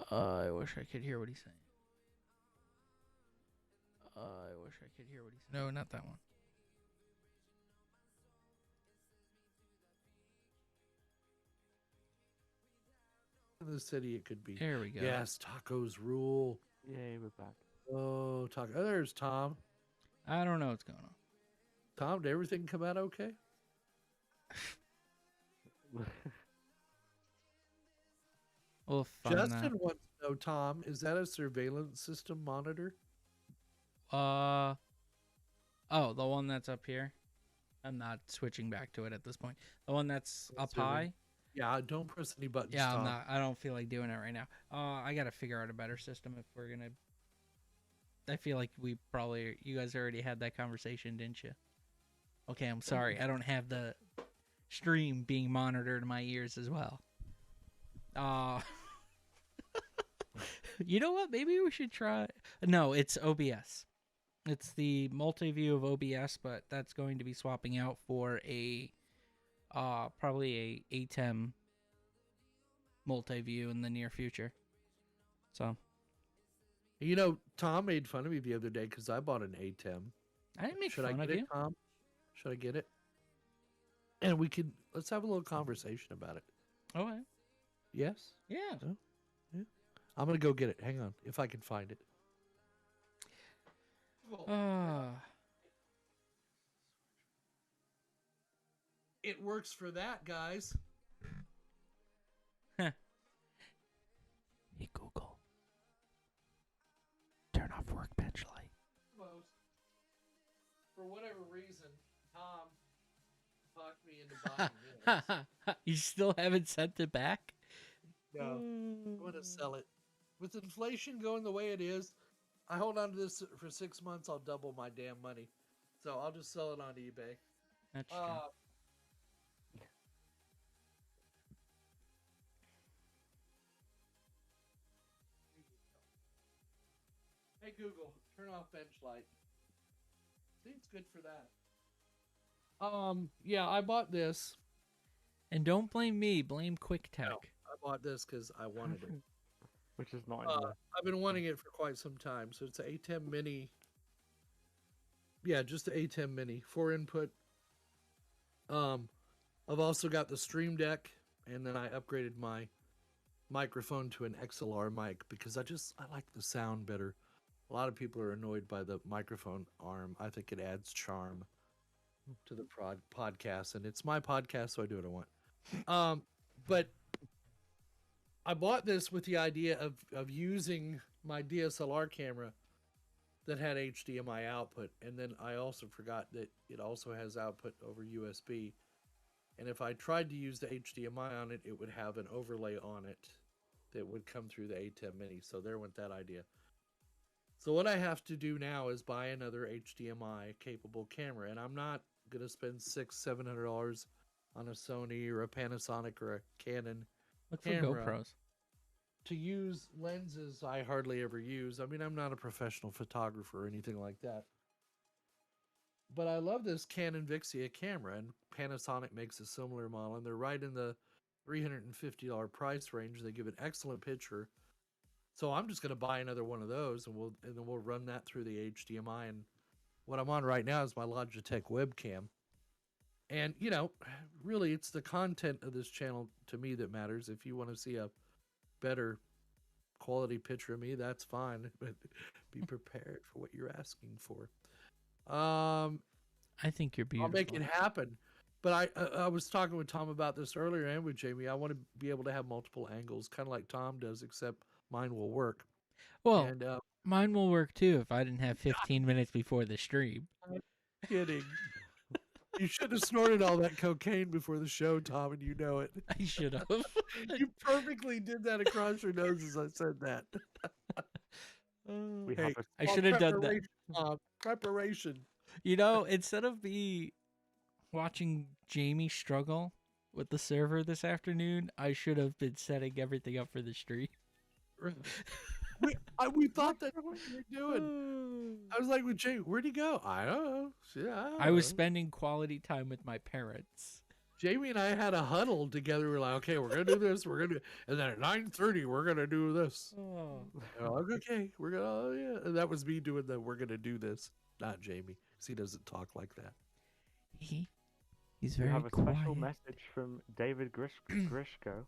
I wish I could hear what he's saying. I wish I could hear what he's saying. No, not that one. In the city, it could be. There we go. Yes, tacos rule. Yay, we're back. Oh, taco. Oh, there's Tom. I don't know what's going on. Tom, did everything come out okay? We'll find Justin that. wants to know, Tom, is that a surveillance system monitor? Oh, the one that's up here. I'm not switching back to it at this point. The one that's up high. Yeah, don't press any buttons. Yeah, Tom. I'm not. I don't feel like doing it right now. I gotta figure out a better system if we're gonna. I feel like you guys already had that conversation, didn't you? Okay, I'm sorry. I don't have the stream being monitored in my ears as well. You know what? Maybe we should try. No, it's OBS. It's the multi-view of OBS, but that's going to be swapping out for a probably a ATEM multi-view in the near future. So, you know, Tom made fun of me the other day because I bought an ATEM. I didn't make Should fun I of get you. it, Tom? Should I get it? And let's have a little conversation about it. Oh, yeah. Yes? Yeah. Oh, yeah. I'm going to go get it. Hang on, if I can find it. It works for that, guys. Hey, Google. Turn off workbench light. For whatever reason, Tom talked me into buying this. You still haven't sent it back? No, I'm going to sell it. With inflation going the way it is, I hold on to this for 6 months, I'll double my damn money. So I'll just sell it on eBay. That's true. Hey Google, turn off bench light. See, it's good for that. Yeah, I bought this. And don't blame me, blame Quick Tech. No, I bought this because I wanted it. Which is not. I've been wanting it for quite some time. So it's an A10 Mini. Yeah, just the A10 Mini, 4 input. I've also got the Stream Deck, and then I upgraded my microphone to an XLR mic because I like the sound better. A lot of people are annoyed by the microphone arm. I think it adds charm to the podcast, and it's my podcast, so I do what I want. But I bought this with the idea of using my DSLR camera that had HDMI output, and then I also forgot that it also has output over USB. And if I tried to use the HDMI on it, it would have an overlay on it that would come through the A10 Mini. So there went that idea. So what I have to do now is buy another HDMI capable camera, and I'm not gonna spend $600-700 on a Sony or a Panasonic or a Canon Look for camera GoPros. to use lenses I hardly ever use. I mean, I'm not a professional photographer or anything like that. But I love this Canon Vixia camera, and Panasonic makes a similar model, and they're right in the $350 price range. They give an excellent picture. So I'm just going to buy another one of those, and then we'll run that through the HDMI. And what I'm on right now is my Logitech webcam. And, you know, really, it's the content of this channel to me that matters. If you want to see a better quality picture of me, that's fine. But be prepared for what you're asking for. I think you're beautiful. I'll make it happen. But I was talking with Tom about this earlier and with Jamie. I want to be able to have multiple angles, kind of like Tom does, except mine will work. Well, and, mine will work too if I didn't have 15 minutes before the stream. I'm kidding. You should have snorted all that cocaine before the show, Tom, and you know it. I should have. You perfectly did that across your nose as I said that. I should have done that. Preparation. You know, instead of me watching Jamie struggle with the server this afternoon, I should have been setting everything up for the stream. We thought that's what you were doing. I was like with Jamie, where'd he go? I don't know. I was spending quality time with my parents. Jamie and I had a huddle together. We're like, okay, we're gonna do this. We're gonna do, and then at 9:30, we're gonna do this. Oh. Like, okay, we're gonna. Oh, yeah, and that was me doing the. We're gonna do this, not Jamie, because he doesn't talk like that. He's very We have a quiet. special message from David Grishko.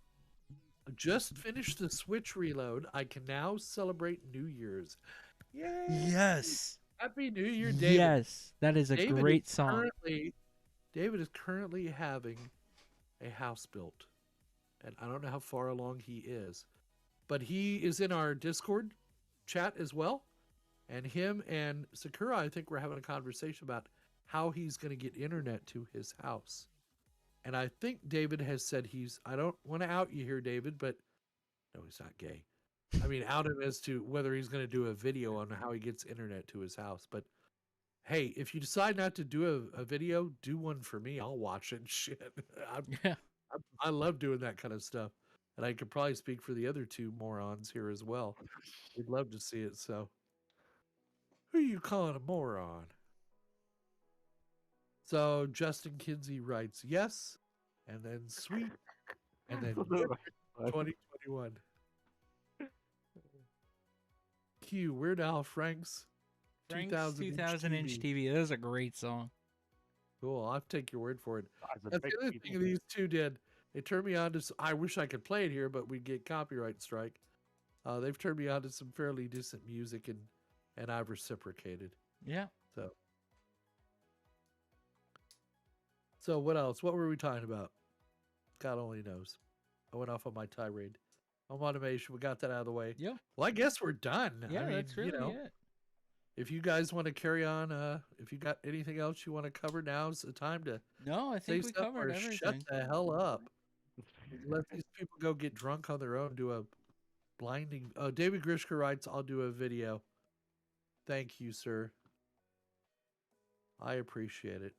Just finished the Switch reload. I can now celebrate New Year's. Yay! Yes. Happy New Year, David. Yes, that is a great song. David is currently having a house built, and I don't know how far along he is, but he is in our Discord chat as well, and him and Sakura, I think, we're having a conversation about how he's going to get internet to his house. And I think David has said I don't want to out you here, David, but no, he's not gay. I mean, out him as to whether he's going to do a video on how he gets internet to his house. But hey, if you decide not to do a video, do one for me. I'll watch it and shit. I love doing that kind of stuff. And I could probably speak for the other two morons here as well. We'd love to see it. So who are you calling a moron? So Justin Kinsey writes, yes, and then sweet, and then 2021. Q, Weird Al Frank's 2000-inch TV. That was a great song. Cool. I'll take your word for it. That's the other thing these two did. They turned me on to. I wish I could play it here, but we'd get copyright strike. They've turned me on to some fairly decent music, and I've reciprocated. Yeah. So what else? What were we talking about? God only knows. I went off on my tirade. Home automation. We got that out of the way. Yeah. Well, I guess we're done. Yeah, I mean, that's really it. If you guys want to carry on, if you got anything else you want to cover, now's the time to. No, I think we covered everything. Shut the hell up. Let these people go get drunk on their own. Do a blinding. Oh, David Grishka writes, "I'll do a video." Thank you, sir. I appreciate it.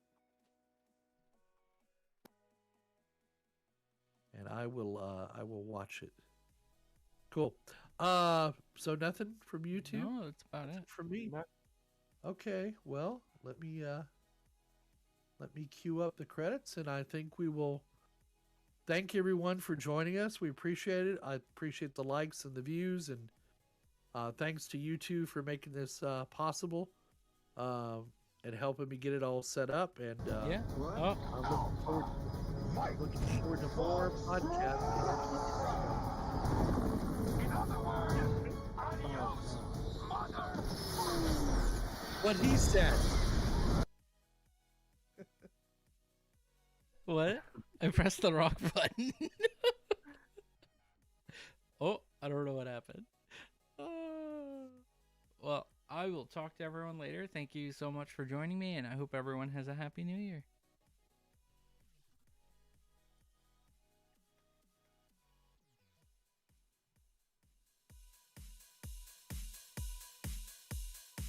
And I will watch it. Cool. So nothing from you two? No, that's about it. From me. Okay. Well, let me queue up the credits, and I think we will thank everyone for joining us. We appreciate it. I appreciate the likes and the views, and thanks to you two for making this possible, and helping me get it all set up. And yeah. I'm looking forward to more podcasts. What he said. What? I pressed the wrong button. Oh, I don't know what happened. Well, I will talk to everyone later. Thank you so much for joining me, and I hope everyone has a happy new year.